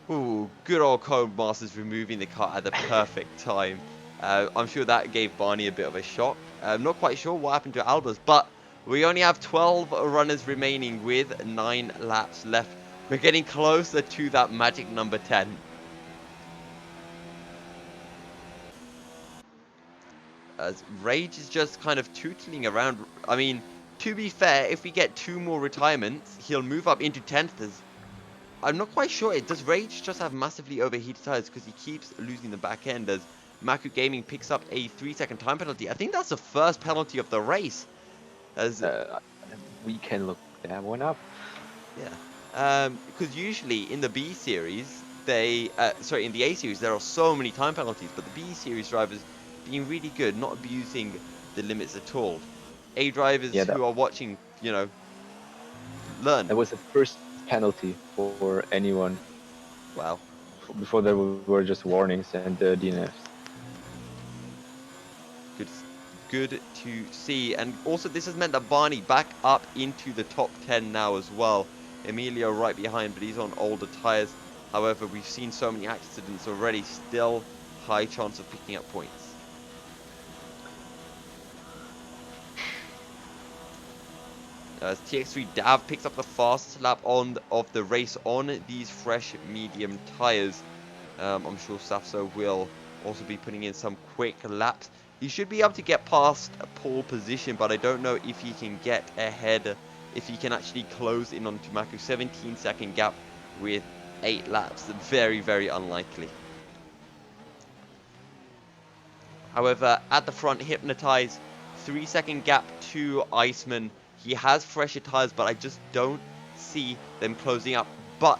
Ooh, good old Codemasters removing the car at the perfect time. I'm sure that gave Barney a bit of a shock. I'm not quite sure what happened to Albers, but we only have 12 runners remaining with 9 laps left. We're getting closer to that magic number 10. As Rage is just kind of tootling around. I mean, to be fair, if we get 2 more retirements, he'll move up into 10th. As I'm not quite sure. Does Rage just have massively overheated tires because he keeps losing the back end as Maku Gaming picks up a 3-second time penalty? I think that's the first penalty of the race. As we can look that one up. Yeah. Because usually in the B series, in the A series, there are so many time penalties, but the B series drivers being really good, not abusing the limits at all. A drivers who are watching, you know, learn. That was the first penalty for anyone. Wow. Before there were just warnings and DNFs. Good to see. And also this has meant that Barney back up into the top 10 now as well. Emilio right behind, but he's on older tyres. However, we've seen so many accidents already, still high chance of picking up points. As TX3 Dav picks up the fastest lap of the race on these fresh medium tyres. I'm sure Safso will also be putting in some quick laps. He should be able to get past a pole position, but I don't know if he can get ahead, if he can actually close in onto Maku. 17-second gap with 8 laps. Very, very unlikely. However, at the front, Hypnotize, 3-second gap to Iceman. He has fresher tires, but I just don't see them closing up. But,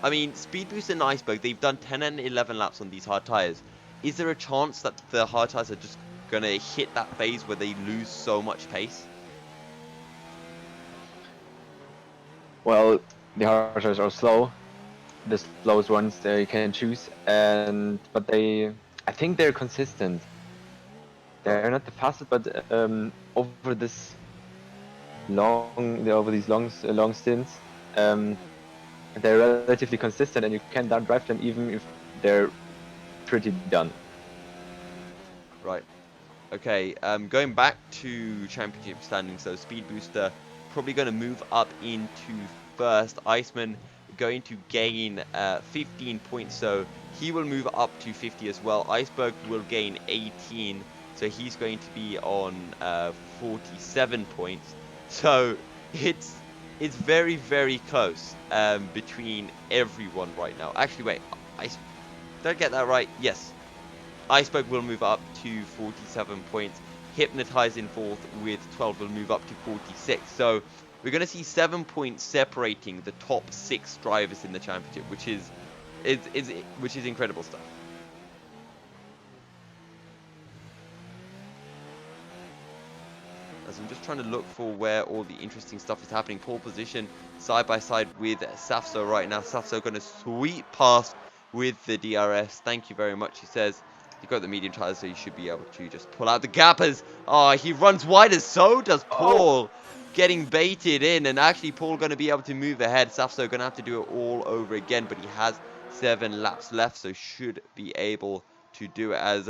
I mean, Speed Boost and Iceberg, they've done 10 and 11 laps on these hard tires. Is there a chance that the hard tires are just going to hit that phase where they lose so much pace? Well, the hard tires are slow. The slowest ones they can choose, but I think they're consistent. They're not the fastest, but over these long stints, they're relatively consistent, and you can down drive them even if they're pretty done. Right. Okay, going back to championship standings, so Speed Booster probably going to move up into first. Iceman going to gain 15 points, so he will move up to 50 as well. Iceberg will gain 18, so he's going to be on 47 points. So it's very, very close between everyone right now. Actually, wait, did I get that right? Yes. Iceberg will move up to 47 points. Hypnotize in fourth with 12 will move up to 46. So we're going to see 7 points separating the top 6 drivers in the championship, which is incredible stuff. As I'm just trying to look for where all the interesting stuff is happening. Pole position side by side with Safso right now. Safso going to sweep past with the DRS. Thank you very much, he says. You've got the medium tires, so you should be able to just pull out the gappers. Oh, he runs wide, as so does Paul. Getting baited in, and actually Paul going to be able to move ahead. Safso going to have to do it all over again, but he has 7 laps left, so should be able to do it. As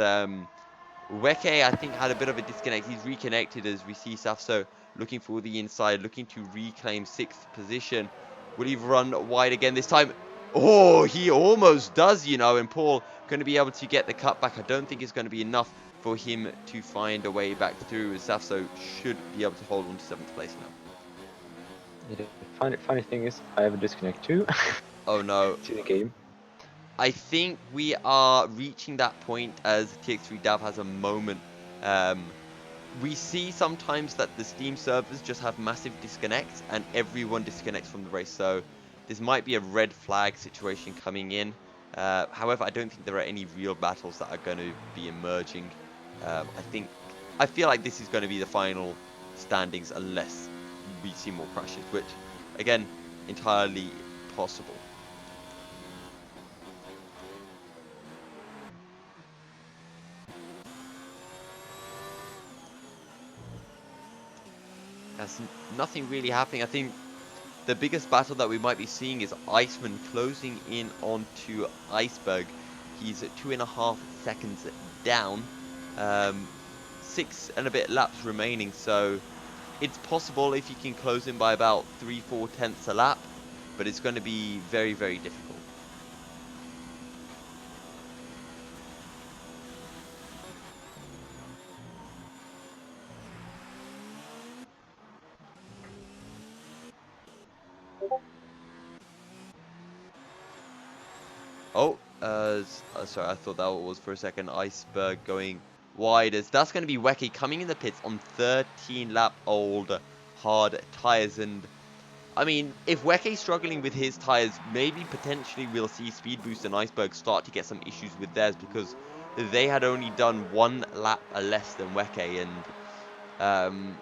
Weke, I think, had a bit of a disconnect. He's reconnected as we see Safso looking for the inside, looking to reclaim 6th position. Will he run wide again this time? Oh, he almost does, you know, and Paul going to be able to get the cutback. I don't think it's going to be enough for him to find a way back through, as Safso should be able to hold on to 7th place now. The funny thing is, I have a disconnect too. Oh no. To the game. I think we are reaching that point as TX3 Dav has a moment. We see sometimes that the Steam servers just have massive disconnects and everyone disconnects from the race. So this might be a red flag situation coming in. However, I don't think there are any real battles that are going to be emerging. I feel like this is going to be the final standings unless we see more crashes, which, again, entirely possible. There's nothing really happening. I think the biggest battle that we might be seeing is Iceman closing in onto Iceberg. He's at 2.5 seconds down. 6 and a bit laps remaining, so it's possible if he can close in by about 3-4 tenths a lap, but it's going to be very, very difficult. Oh, sorry, I thought that was for a second. Iceberg going wide, as that's going to be Weke coming in the pits on 13-lap-old hard tires. And I mean, if Weke's struggling with his tires, maybe potentially we'll see Speed Boost and Iceberg start to get some issues with theirs, because they had only done 1 lap less than Weke, and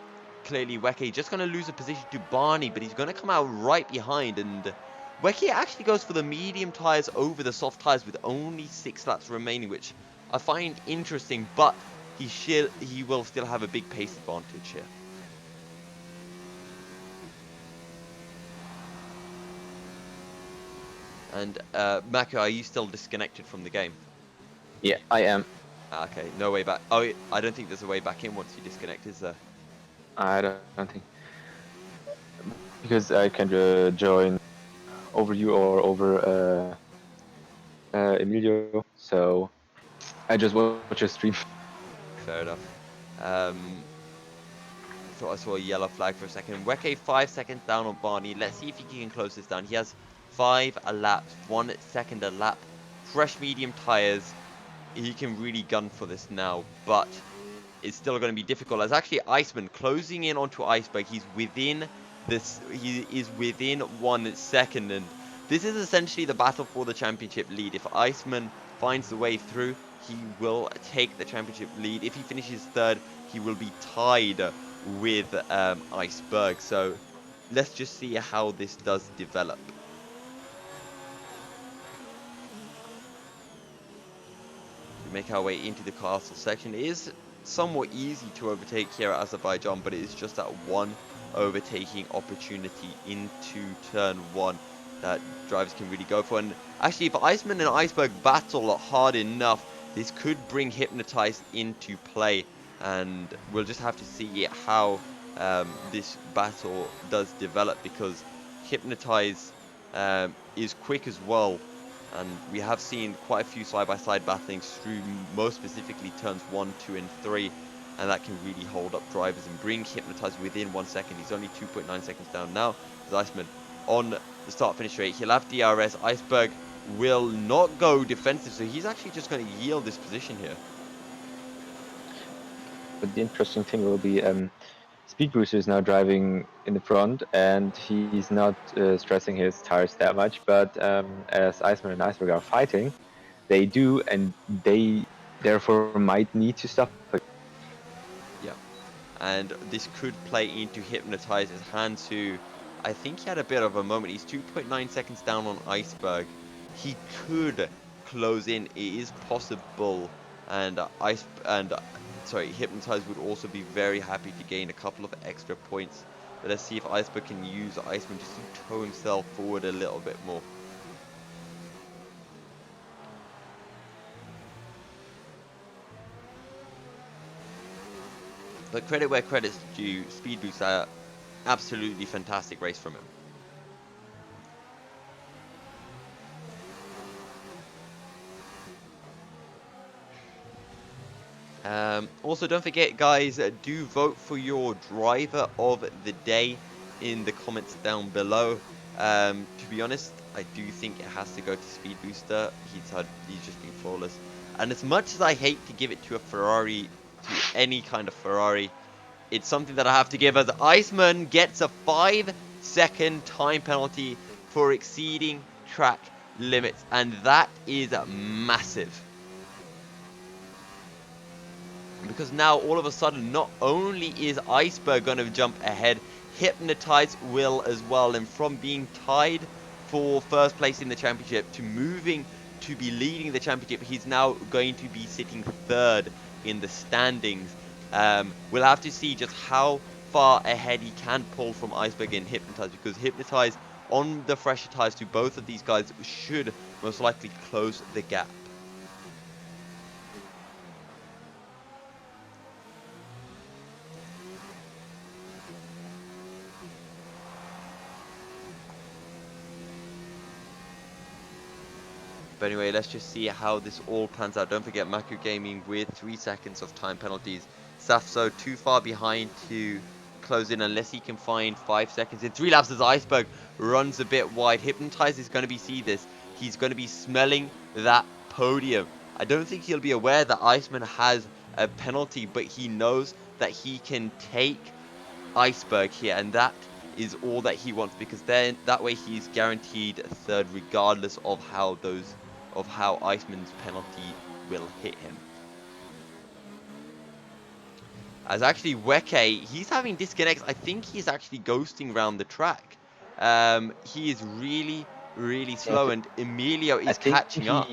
clearly Weke just going to lose a position to Barney, but he's going to come out right behind, and Weke actually goes for the medium tyres over the soft tyres with only 6 laps remaining, which I find interesting, but he will still have a big pace advantage here. And Maku, are you still disconnected from the game? Yeah, I am. Okay, no way back. Oh, I don't think there's a way back in once you disconnect, is there? I don't think. because I can join over you or over Emilio. So I just watch your stream. Fair enough. Thought I saw a yellow flag for a second. Weke 5 seconds down on Barney. Let's see if he can close this down. He has 5 laps, 1 second a lap. Fresh medium tires. He can really gun for this now, but it's still going to be difficult. As actually Iceman closing in onto Iceberg. He's within this. He is within 1 second, and this is essentially the battle for the championship lead. If Iceman finds the way through, he will take the championship lead. If he finishes third, he will be tied with Iceberg. So let's just see how this does develop. We make our way into the castle section. It is somewhat easy to overtake here at Azerbaijan, but it is just that one overtaking opportunity into turn 1 that drivers can really go for. And actually, if Iceman and Iceberg battle hard enough, this could bring Hypnotize into play, and we'll just have to see how this battle does develop, because Hypnotize is quick as well, and we have seen quite a few side-by-side battlings through, most specifically turns 1, 2, and 3, and that can really hold up drivers and bring Hypnotize within 1 second. He's only 2.9 seconds down now. Iceman on the start-finish rate. He'll have DRS. Iceberg will not go defensive, so he's actually just going to yield this position here. But the interesting thing will be Speed Booster is now driving in the front, and he's not stressing his tires that much. But as Iceman and Iceberg are fighting, they do, and they therefore might need to stop. Yeah, and this could play into Hypnotize's hands, who I think he had a bit of a moment. He's 2.9 seconds down on Iceberg. He could close in. It is possible, and Hypnotize would also be very happy to gain a couple of extra points. But let's see if Iceberg can use Iceman just to tow himself forward a little bit more. But credit where credit's due, Speed Boost, absolutely fantastic race from him. Also, don't forget, guys, do vote for your driver of the day in the comments down below. To be honest, I do think it has to go to Speed Booster. He's just been flawless. And as much as I hate to give it to a Ferrari, to any kind of Ferrari, it's something that I have to give, as Iceman gets a 5-second time penalty for exceeding track limits, and that is massive. Because now all of a sudden, not only is Iceberg going to jump ahead, Hypnotize will as well. And from being tied for first place in the championship to moving to be leading the championship, he's now going to be sitting third in the standings. We'll have to see just how far ahead he can pull from Iceberg and Hypnotize, because Hypnotize on the fresher tires to both of these guys should most likely close the gap. But anyway, let's just see how this all plans out. Don't forget, Maku Gaming with 3 seconds of time penalties. Safso too far behind to close in unless he can find 5 seconds. In 3 laps as Iceberg runs a bit wide. Hypnotize is going to see this. He's going to be smelling that podium. I don't think he'll be aware that Iceman has a penalty, but he knows that he can take Iceberg here, and that is all that he wants, because then that way he's guaranteed third regardless of how Iceman's penalty will hit him. As actually Weke, he's having disconnects. I think he's actually ghosting around the track. He is really, really slow, and Emilio is catching up.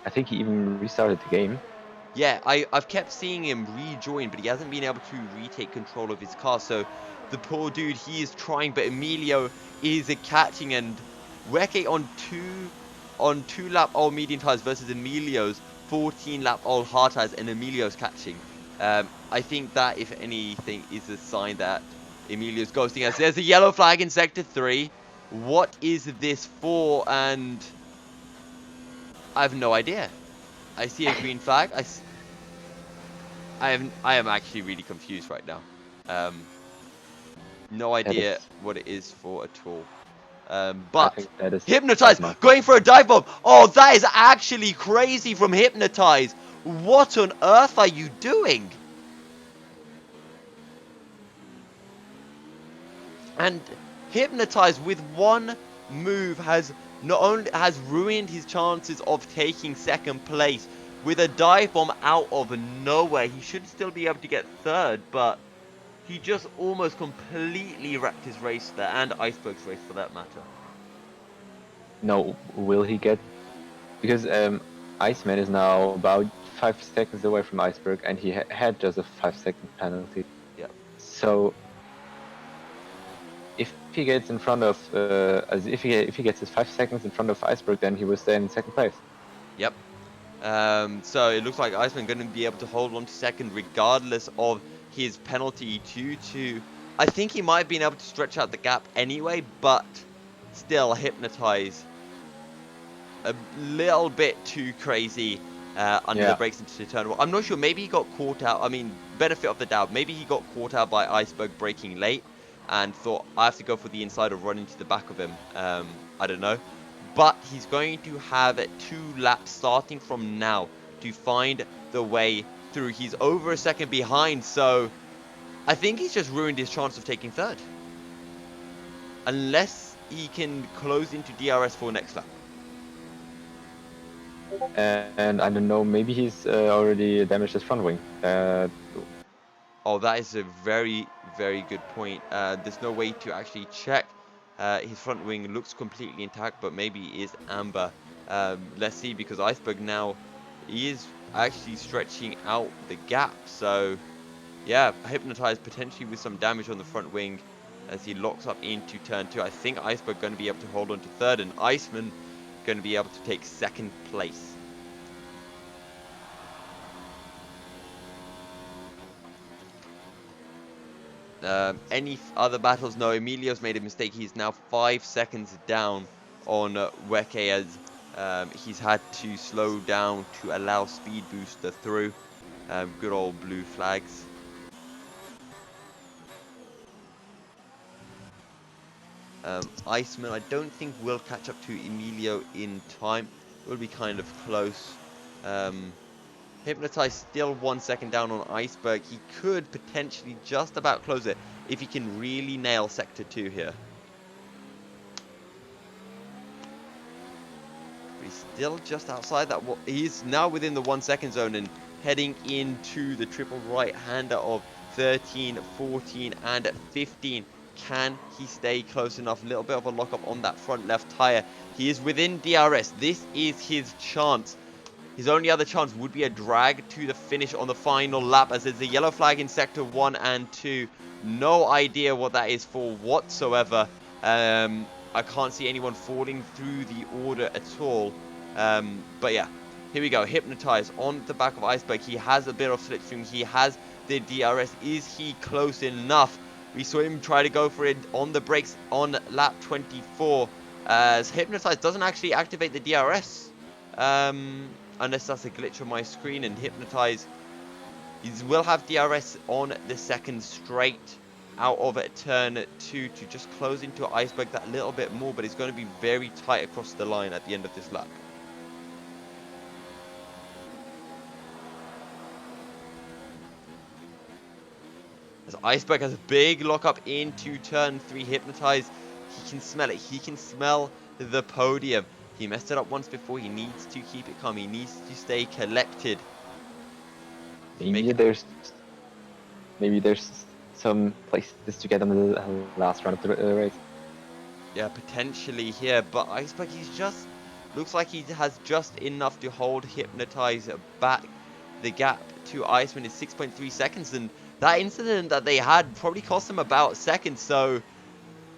I think he even restarted the game. Yeah, I've kept seeing him rejoin, but he hasn't been able to retake control of his car. So the poor dude, he is trying, but Emilio is catching, and Weke on 2 lap old medium tires versus Emilio's 14 lap old hard tires, and Emilio's catching. I think that, if anything, is a sign that Emilio's ghosting us. There's a yellow flag in Sector 3. What is this for? And I have no idea. I see a green flag. I am actually really confused right now. No That idea is, what it is for at all. I But think that is bad Hypnotize marking. going for a dive bomb. Oh, that is actually crazy from Hypnotize. What on earth are you doing? And Hypnotize with one move has not only has ruined his chances of taking second place with a dive bomb out of nowhere. He should still be able to get third, but he just almost completely wrecked his race there, and Iceberg's race for that matter. No, will he get? Because Iceman is now about 5 seconds away from Iceberg, and he had just a 5-second penalty. Yeah. So if he gets in front of, if he gets his 5 seconds in front of Iceberg, then he will stay in second place. Yep. So it looks like Iceman going to be able to hold on to second regardless of his penalty due to... I think he might have been able to stretch out the gap anyway, but still Hypnotize a little bit too crazy under the brakes into turn one. I'm not sure. Maybe he got caught out. I mean, benefit of the doubt. Maybe he got caught out by Iceberg braking late and thought, I have to go for the inside or run into the back of him. I don't know. But he's going to have 2 laps starting from now to find the way through. He's over a second behind, so I think he's just ruined his chance of taking third. Unless he can close into DRS for next lap. And I don't know, maybe he's already damaged his front wing. Oh, that is a very, very good point. There's no way to actually check. His front wing looks completely intact, but maybe it is amber. Let's see, because Iceberg now, he is actually stretching out the gap. So, yeah, Hypnotized potentially with some damage on the front wing as he locks up into turn 2. I think Iceberg going to be able to hold on to third, and Iceman going to be able to take second place. Any other battles? No, Emilio's made a mistake. He's now 5 seconds down on Weke as he's had to slow down to allow Speed Booster through. Good old blue flags. Iceman, I don't think will catch up to Emilio in time. It will be kind of close. Hypnotize still 1 second down on Iceberg. He could potentially just about close it if he can really nail Sector 2 here. But he's still just outside that. He's now within the 1 second zone and heading into the triple right-hander of 13, 14, and 15. Can he stay close enough? A little bit of a lock-up on that front left tire. He is within DRS. This is his chance. His only other chance would be a drag to the finish on the final lap, as there's a yellow flag in Sector 1 and 2. No idea what that is for whatsoever. I can't see anyone falling through the order at all. But yeah, here we go. Hypnotize on the back of Iceberg. He has a bit of slipstream. He has the DRS. Is he close enough? We saw him try to go for it on the brakes on lap 24. As Hypnotize doesn't actually activate the DRS. Unless that's a glitch on my screen, and Hypnotize will have DRS on the second straight out of turn 2 to just close into Iceberg that little bit more, but it's going to be very tight across the line at the end of this lap. As Iceberg has a big lockup into turn 3, Hypnotize, he can smell it. He can smell the podium. He messed it up once before. He needs to keep it calm. He needs to stay collected. Maybe there's some places to get on the last round of the race. Yeah, potentially here, but Iceberg, he's just looks like he has just enough to hold Hypnotize back. The gap to Iceman is 6.3 seconds, and that incident that they had probably cost him about seconds. So,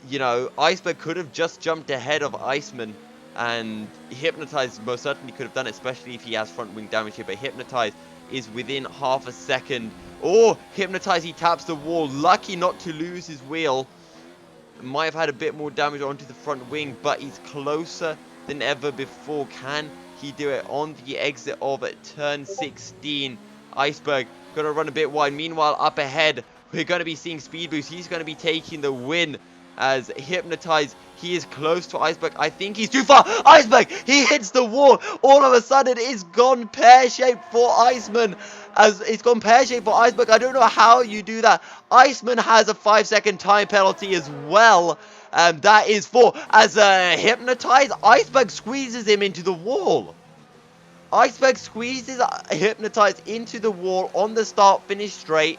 you know, Iceberg could have just jumped ahead of Iceman, and Hypnotize most certainly could have done it, especially if he has front wing damage here. But Hypnotize is within half a second. Oh, Hypnotize, he taps the wall. Lucky not to lose his wheel. Might have had a bit more damage onto the front wing, but he's closer than ever before. Can he do it on the exit of turn 16? Iceberg going to run a bit wide. Meanwhile, up ahead, we're going to be seeing Speed Boost. He's going to be taking the win as Hypnotize. He is close to Iceberg. I think he's too far. Iceberg, he hits the wall. All of a sudden, it's gone pear-shaped for Iceman. As it's gone pear-shaped for Iceberg. I don't know how you do that. Iceman has a 5-second time penalty as well. That is for as Hypnotize. Iceberg squeezes him into the wall. Iceberg squeezes Hypnotize into the wall on the start finish straight.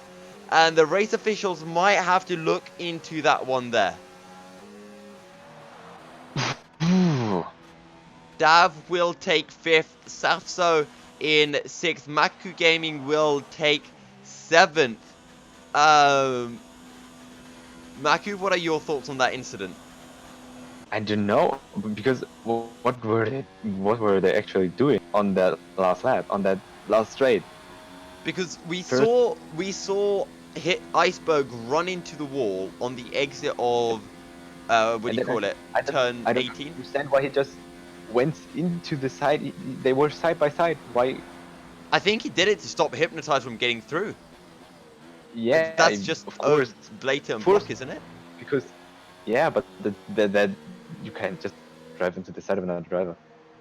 And the race officials might have to look into that one there. Dav will take 5th. Safso in 6th. Maku Gaming will take 7th. Maku, what are your thoughts on that incident? I don't know, because what were they actually doing on that last lap, on that last straight? Because we saw hit Iceberg run into the wall on the exit of what do you call it? Turn 18. I don't understand why he just went into the side. They were side by side. Why? I think he did it to stop Hypnotize from getting through. Yeah, that's just of course blatant block, isn't it? Because yeah, but that you can't just drive into the side of another driver.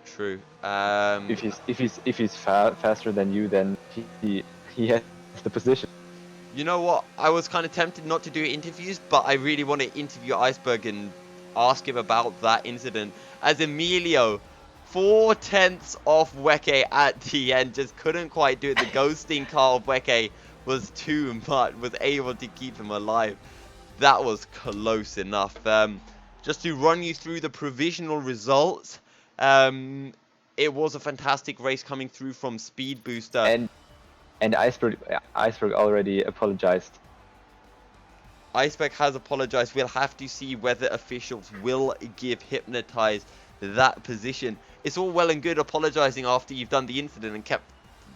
True. If he's faster than you, then he has the position. You know what? I was kind of tempted not to do interviews, but I really want to interview Iceberg and ask him about that incident. As Emilio, 4/10 off Weke at the end, just couldn't quite do it. The ghosting car of Weke was too much, was able to keep him alive. That was close enough. Just to run you through the provisional results, it was a fantastic race coming through from Speed Booster. And Iceberg already apologized. Iceberg has apologized. We'll have to see whether officials will give Hypnotize that position. It's all well and good apologizing after you've done the incident and kept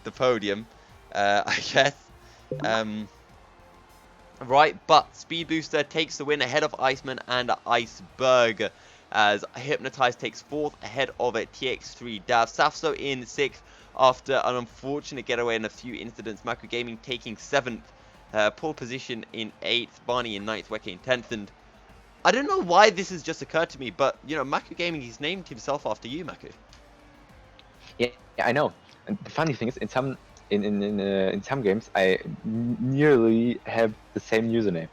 the podium, I guess. Right, but Speed Booster takes the win ahead of Iceman and Iceberg, as Hypnotize takes 4th ahead of TX3. Dav Safso in 6th after an unfortunate getaway and a few incidents. Maku Gaming taking 7th. Pole position in 8th. Barney in 9th. Weke in 10th. And I don't know why this has just occurred to me, but, you know, Maku Gaming, he's named himself after you, Maku. Yeah, I know. And the funny thing is, in some games, I nearly have the same username.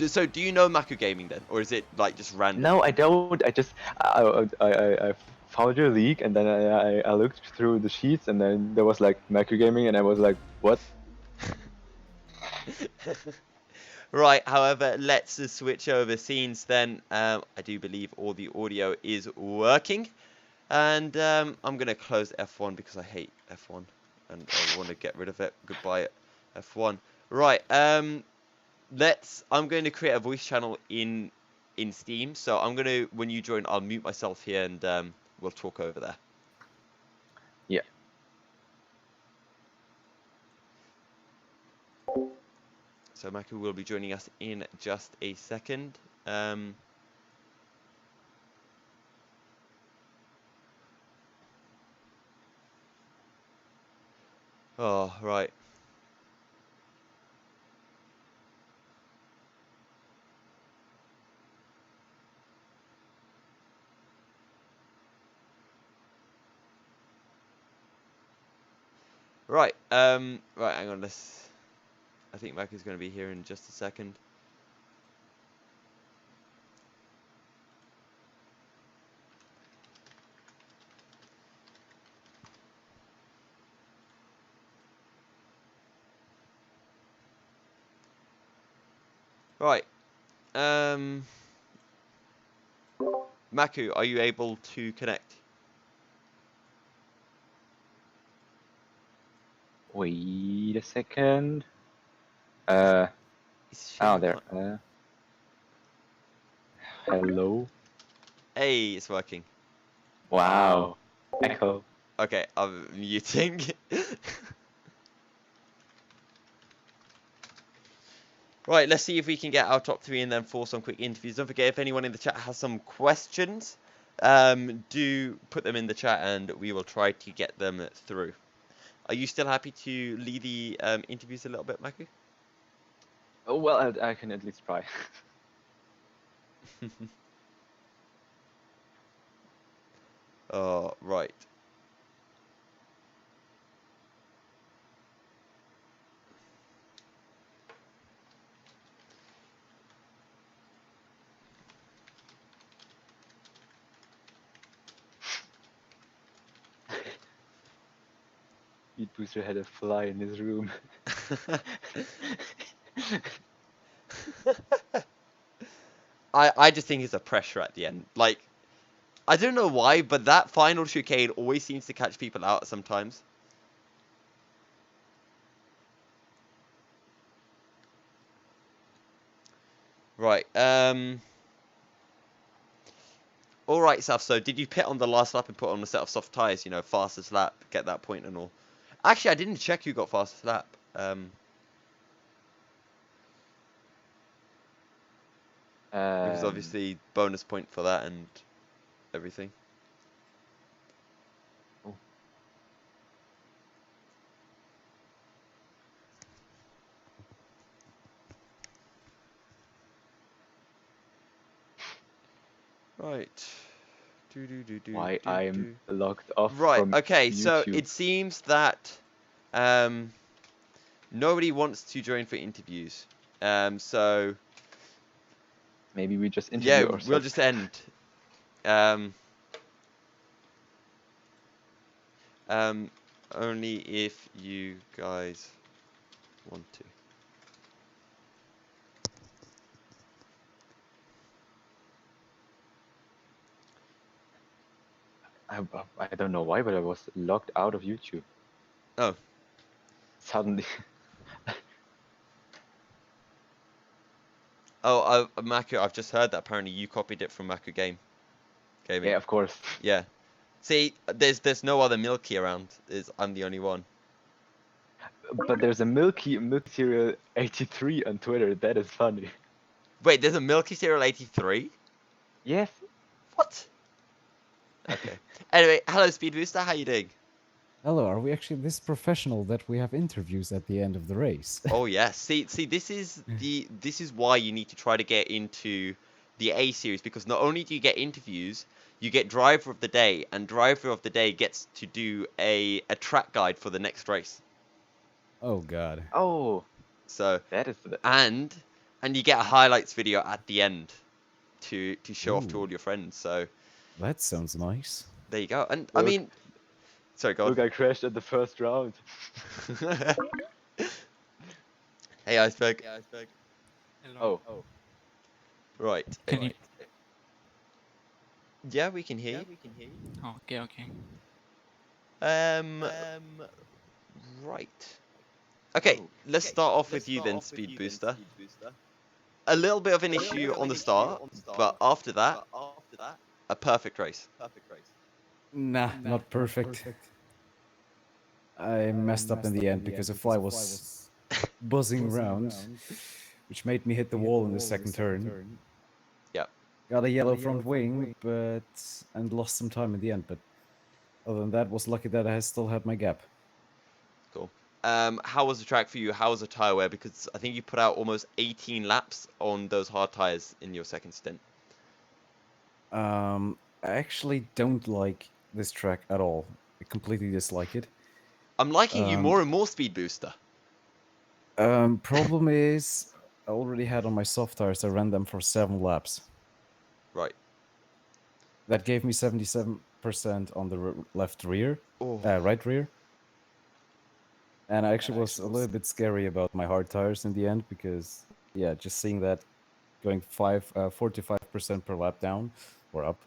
So, do you know Maku Gaming then, or is it like just random? No, I don't. I found your league, and then I looked through the sheets, and then there was like Maku Gaming, and I was like, what? Right, however, let's switch over scenes then. I do believe all the audio is working. And I'm going to close F1 because I hate F1. And I want to get rid of it. Goodbye, F1. Right, I'm going to create a voice channel in Steam. So I'm going to, when you join, I'll mute myself here and we'll talk over there. Yeah. So Maku will be joining us in just a second. Oh, right. Right, right, hang on, I think Maku's going to be here in just a second. Right, Maku, are you able to connect? Wait a second. Oh, there. Hello. Hey, it's working. Wow. Echo. Okay, I'm muting. Right, let's see if we can get our top 3 and then 4 some quick interviews. Don't forget, if anyone in the chat has some questions, do put them in the chat and we will try to get them through. Are you still happy to lead the interviews a little bit, Maku? Oh, well, I can at least try. Oh, right. Speed Booster had a fly in his room. I just think it's a pressure at the end. Like, I don't know why, but that final chicane always seems to catch people out sometimes. Right, alright, Saf, so did you pit on the last lap and put on a set of soft tyres, you know, fastest lap, get that point and all? Actually, I didn't check who got fastest lap. It was obviously bonus point for that and everything. Oh. Right. Why I'm logged off Right, from okay, YouTube. so it seems that nobody wants to join for interviews. So maybe we just interview yeah, ourselves. we'll just end. Only if you guys want to. I don't know why, but I was logged out of YouTube. Oh. Suddenly. Oh, Maku, I've just heard that apparently you copied it from Maku Gaming. Yeah, of course. Yeah. See, there's no other Milky around. I'm the only one. But there's a MilkyCereal 83 on Twitter. That is funny. Wait, there's a MilkyCereal 83? Yes. What? Okay. Anyway, hello Speed Booster, how you doing? Hello, are we actually this professional that we have interviews at the end of the race? Oh yes. See, this is why you need to try to get into the A series, because not only do you get interviews, you get driver of the day, and driver of the day gets to do a track guide for the next race. Oh god. Oh. So that is and you get a highlights video at the end to show off to all your friends. So that sounds nice. there you go. And Look, I mean, sorry, go on. Look, I crashed at the first round. Hey, Iceberg. Hello. Oh. Right. Can you? Yeah, we can hear you. Oh, okay. Right. Okay, let's start off with you then, Speed Booster. A little bit of an issue on the start, but after that, a perfect race. Nah, not perfect. I messed up in the end because the fly was buzzing around, which made me hit the wall in the second turn. Yep. Got a yellow front wing, and lost some time in the end. But other than that, was lucky that I still had my gap. Cool. How was the track for you? How was the tyre wear? Because I think you put out almost 18 laps on those hard tyres in your second stint. I actually don't like this track at all. I completely dislike it. I'm liking you more and more, Speed Booster. Problem is, I already had on my soft tires, I ran them for 7 laps. Right. That gave me 77% on the left rear, right rear. And I actually was a little bit scary about my hard tires in the end because, yeah, just seeing that going 45% per lap down or up.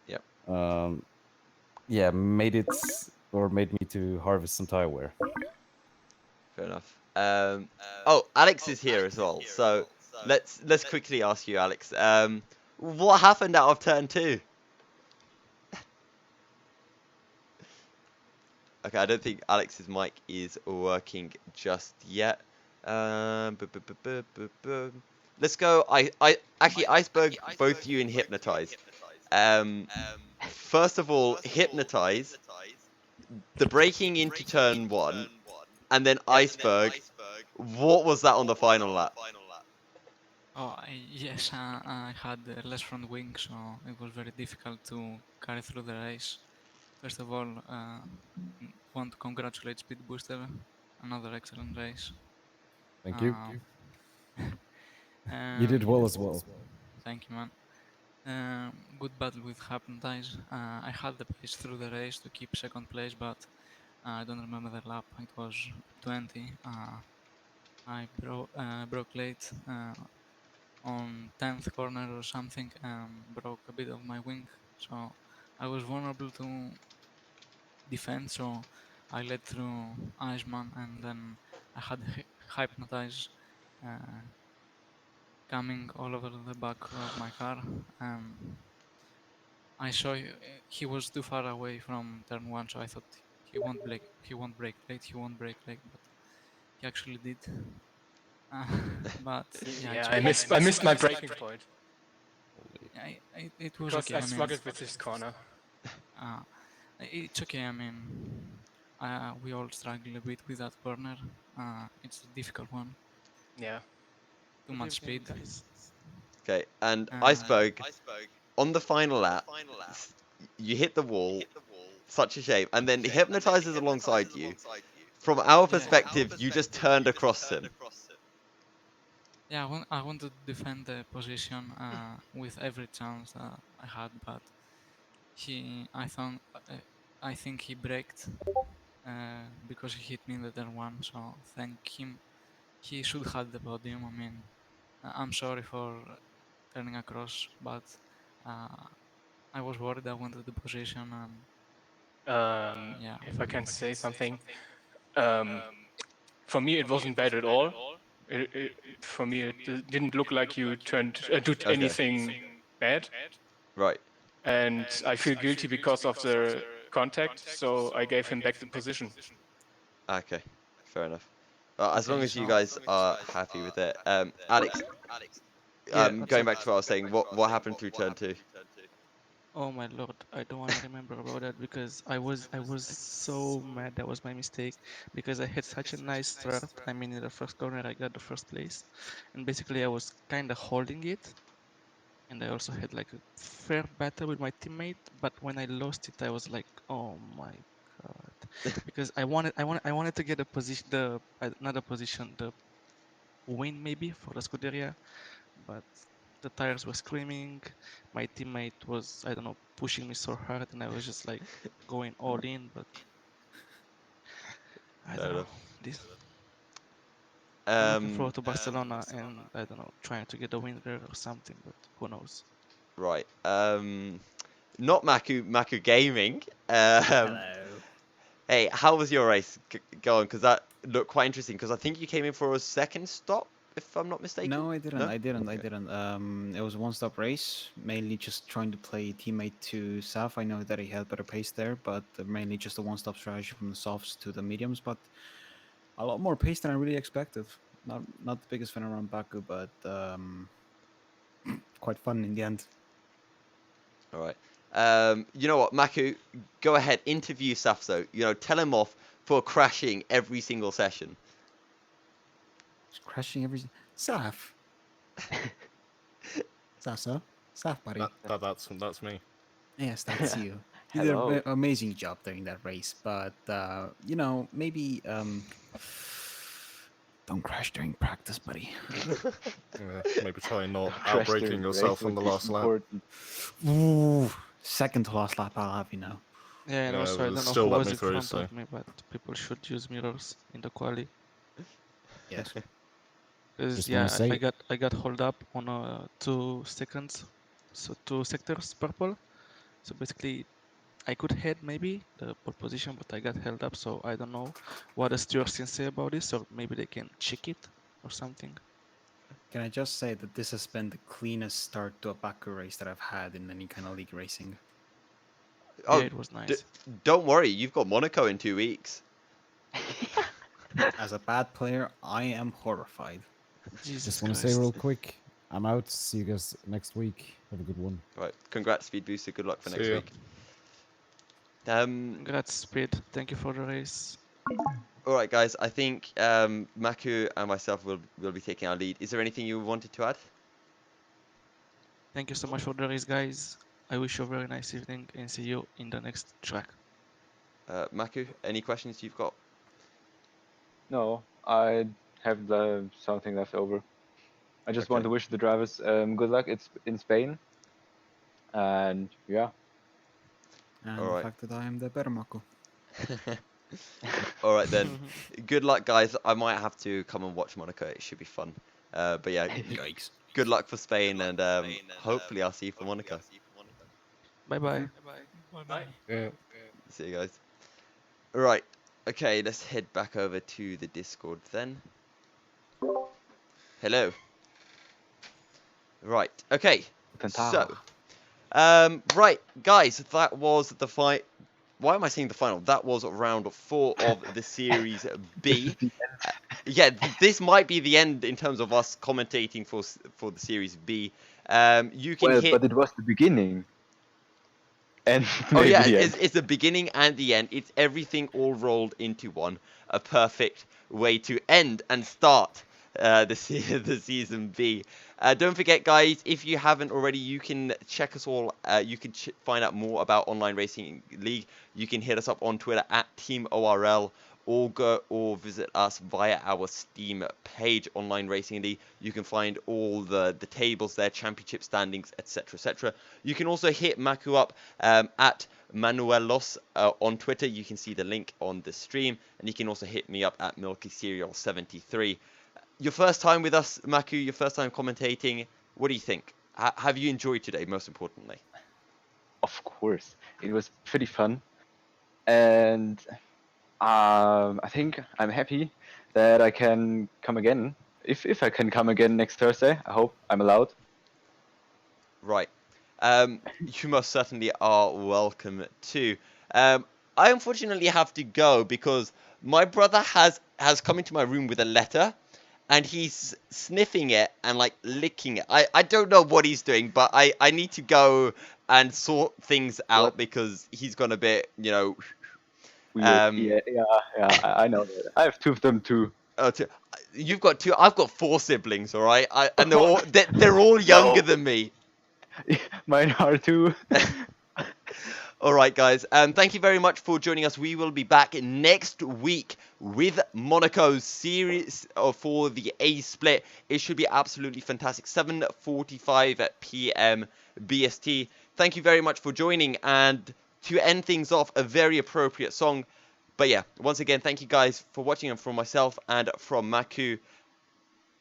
Yep. Yeah, made me to harvest some tire wear. Fair enough. Oh, Alex is here as well. So let's quickly ask you, Alex. What happened out of turn 2? Okay, I don't think Alex's mic is working just yet. Let's go. I actually Iceberg, both you and Hypnotize. First of all, Hypnotize, the breaking into turn 1, and then Iceberg. What was that on the final lap? Oh, yes, I had less front wing, so it was very difficult to carry through the race. First of all, want to congratulate Speed Booster, another excellent race. Thank you. Um, You did well as well. Thank you, man. Good battle with Hypnotize. I had the pace through the race to keep second place, but I don't remember the lap. It was 20. I broke late on 10th corner or something and broke a bit of my wing. So I was vulnerable to defend, so I led through Iceman and then I had Hypnotize coming all over the back of my car. I saw he was too far away from turn 1, so I thought he won't brake late, but he actually did. But yeah, Yeah, it's okay. I missed my breaking point It was because okay. I struggled with this corner. Uh, it's okay. I mean, we all struggle a bit with that corner. It's a difficult one. Yeah. Too much speed. guys. Okay, and Uh, Iceberg, on the final lap, you hit the wall. Such a shame. And then Hypnotizes alongside you. From our perspective, you just turned across him. Yeah, I wanted to defend the position with every chance I had, but I think he braked because he hit me in the turn 1. So thank him. He should have the podium. I mean, I'm sorry for turning across, but I was worried. I wanted the position, and yeah. If I can say something, for me it wasn't bad at all. For me, it didn't look like you did anything bad. Right. And I feel guilty because of the contact, so I gave him back the position. Okay, fair enough. As long Okay, as you so guys are happy with it. Alex, Yeah, going back to what I was saying, what happened through turn 2? oh my lord, I don't want to remember about that because I was so mad. That was my mistake because I had such a nice start. I mean, in the first corner I got the first place, and basically I was kind of holding it, and I also had like a fair battle with my teammate. But when I lost it, I was like, oh my god, because I wanted to get a position, the another position, the win maybe for the Scuderia, but the tires were screaming. My teammate was, I don't know, pushing me so hard, and I was just like going all in. But I Fair don't know. enough. This I'm looking forward to Barcelona, and I don't know, trying to get a win there or something. But who knows? Right. Not Maku Gaming. Hello. Hey, how was your race going? Because that looked quite interesting. Because I think you came in for a second stop, if I'm not mistaken. No, I didn't. No? I didn't. I Okay. didn't. It was a one-stop race, mainly just trying to play teammate to Saf. I know that he had better pace there, but mainly just a one-stop strategy from the softs to the mediums. But a lot more pace than I really expected. Not the biggest fan around Baku, but quite fun in the end. All right. You know what, Maku, go ahead, interview Safso. You know, tell him off for crashing every single session. Just crashing every Saf. Sasa, Saf, buddy. That's me. Yes, that's you. You did Hello. an amazing job during that race, but you know, maybe don't crash during practice, buddy. Maybe try not Crash outbreaking during yourself race, on the which is last lap. important. Ooh, second to last lap, I'll have you know. Yeah, and Yeah, also I but don't know still who let was me in through, front so. of me, but people should use mirrors in the quali. Yes. Because Just yeah, wanna say, I got hold up on 2 seconds, so 2 sectors purple. So basically, I could head maybe the pole position, but I got held up. So I don't know what the stewards can say about this, or maybe they can check it or something. Can I just say that this has been the cleanest start to a Baku race that I've had in any kind of league racing. Oh, Yeah, it was nice. don't worry, you've got Monaco in 2 weeks. As a bad player, I am horrified. Jesus Just want to Christ. say real quick, I'm out. See you guys next week. Have a good one. Right, congrats, Speed Booster. Good luck for next See ya. week. Congrats, Speed. Thank you for the race. All right, guys. I think Maku and myself will be taking our lead. Is there anything you wanted to add? Thank you so much for the race, guys. I wish you a very nice evening and see you in the next track. Maku, any questions you've got? No, I have something left over. I just want Okay. to wish the drivers good luck. It's in Spain, and yeah. And All the right. fact that I am the better Maku. All right then. Good luck, guys. I might have to come and watch Monaco. It should be fun. But yeah, Yikes. good luck for Spain, and hopefully I'll see you for Monaco. Bye bye. Bye bye. Yeah. See you guys. All right. Okay, let's head back over to the Discord then. Hello. Right. Okay. So, right, guys, that was the fight. Why am I saying the final? That was round 4 of the Series B. Yeah, this might be the end in terms of us commentating for the Series B. You can Well, hit. but it was the beginning. And Oh maybe yeah, the end. it's the beginning and the end. It's everything all rolled into one. A perfect way to end and start the season B. Don't forget, guys, if you haven't already, you can check us all. You can find out more about Online Racing League. You can hit us up on Twitter at Team ORL, or go or visit us via our Steam page, Online Racing League. You can find all the tables there, championship standings, etc., etc. You can also hit Maku up at Manuelos on Twitter. You can see the link on the stream, and you can also hit me up at MilkyCereal73. Your first time with us, Maku, your first time commentating. What do you think? Have you enjoyed today, most importantly? Of course, it was pretty fun, and I think I'm happy that I can come again. If I can come again next Thursday, I hope I'm allowed. Right. You most certainly are welcome too. I unfortunately have to go because my brother has come into my room with a letter, and he's sniffing it and like licking it. I don't know what he's doing, but I need to go and sort things out What? because he's gone a bit, Weird. Um, Yeah. I know that. I have 2 of them too. You've got 2. I've got 4 siblings, all right, and they're all younger No. than me. Mine are too. All right, guys. Thank you very much for joining us. We will be back next week with Monaco's series for the A split. It should be absolutely fantastic. 7:45 p.m. BST. Thank you very much for joining. And to end things off, a very appropriate song. But yeah, once again, thank you guys for watching, and from myself and from Maku.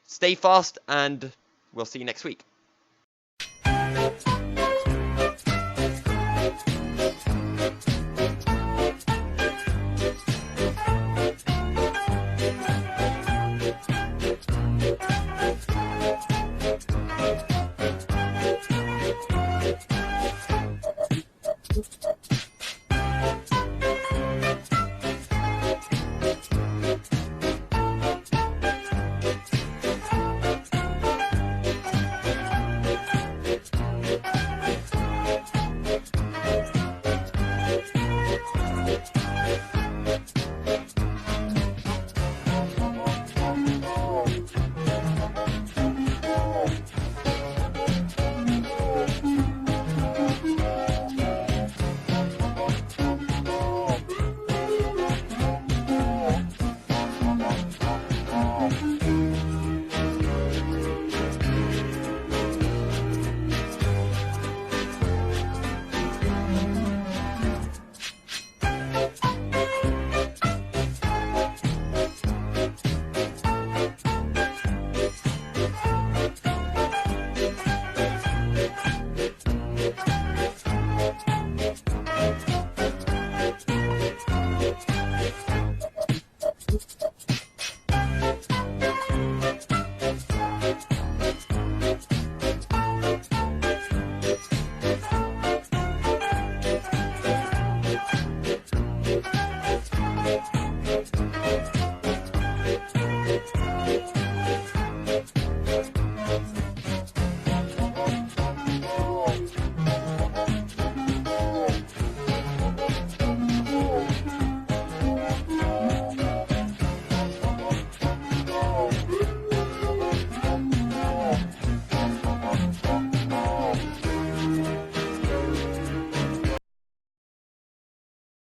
Stay fast, and we'll see you next week.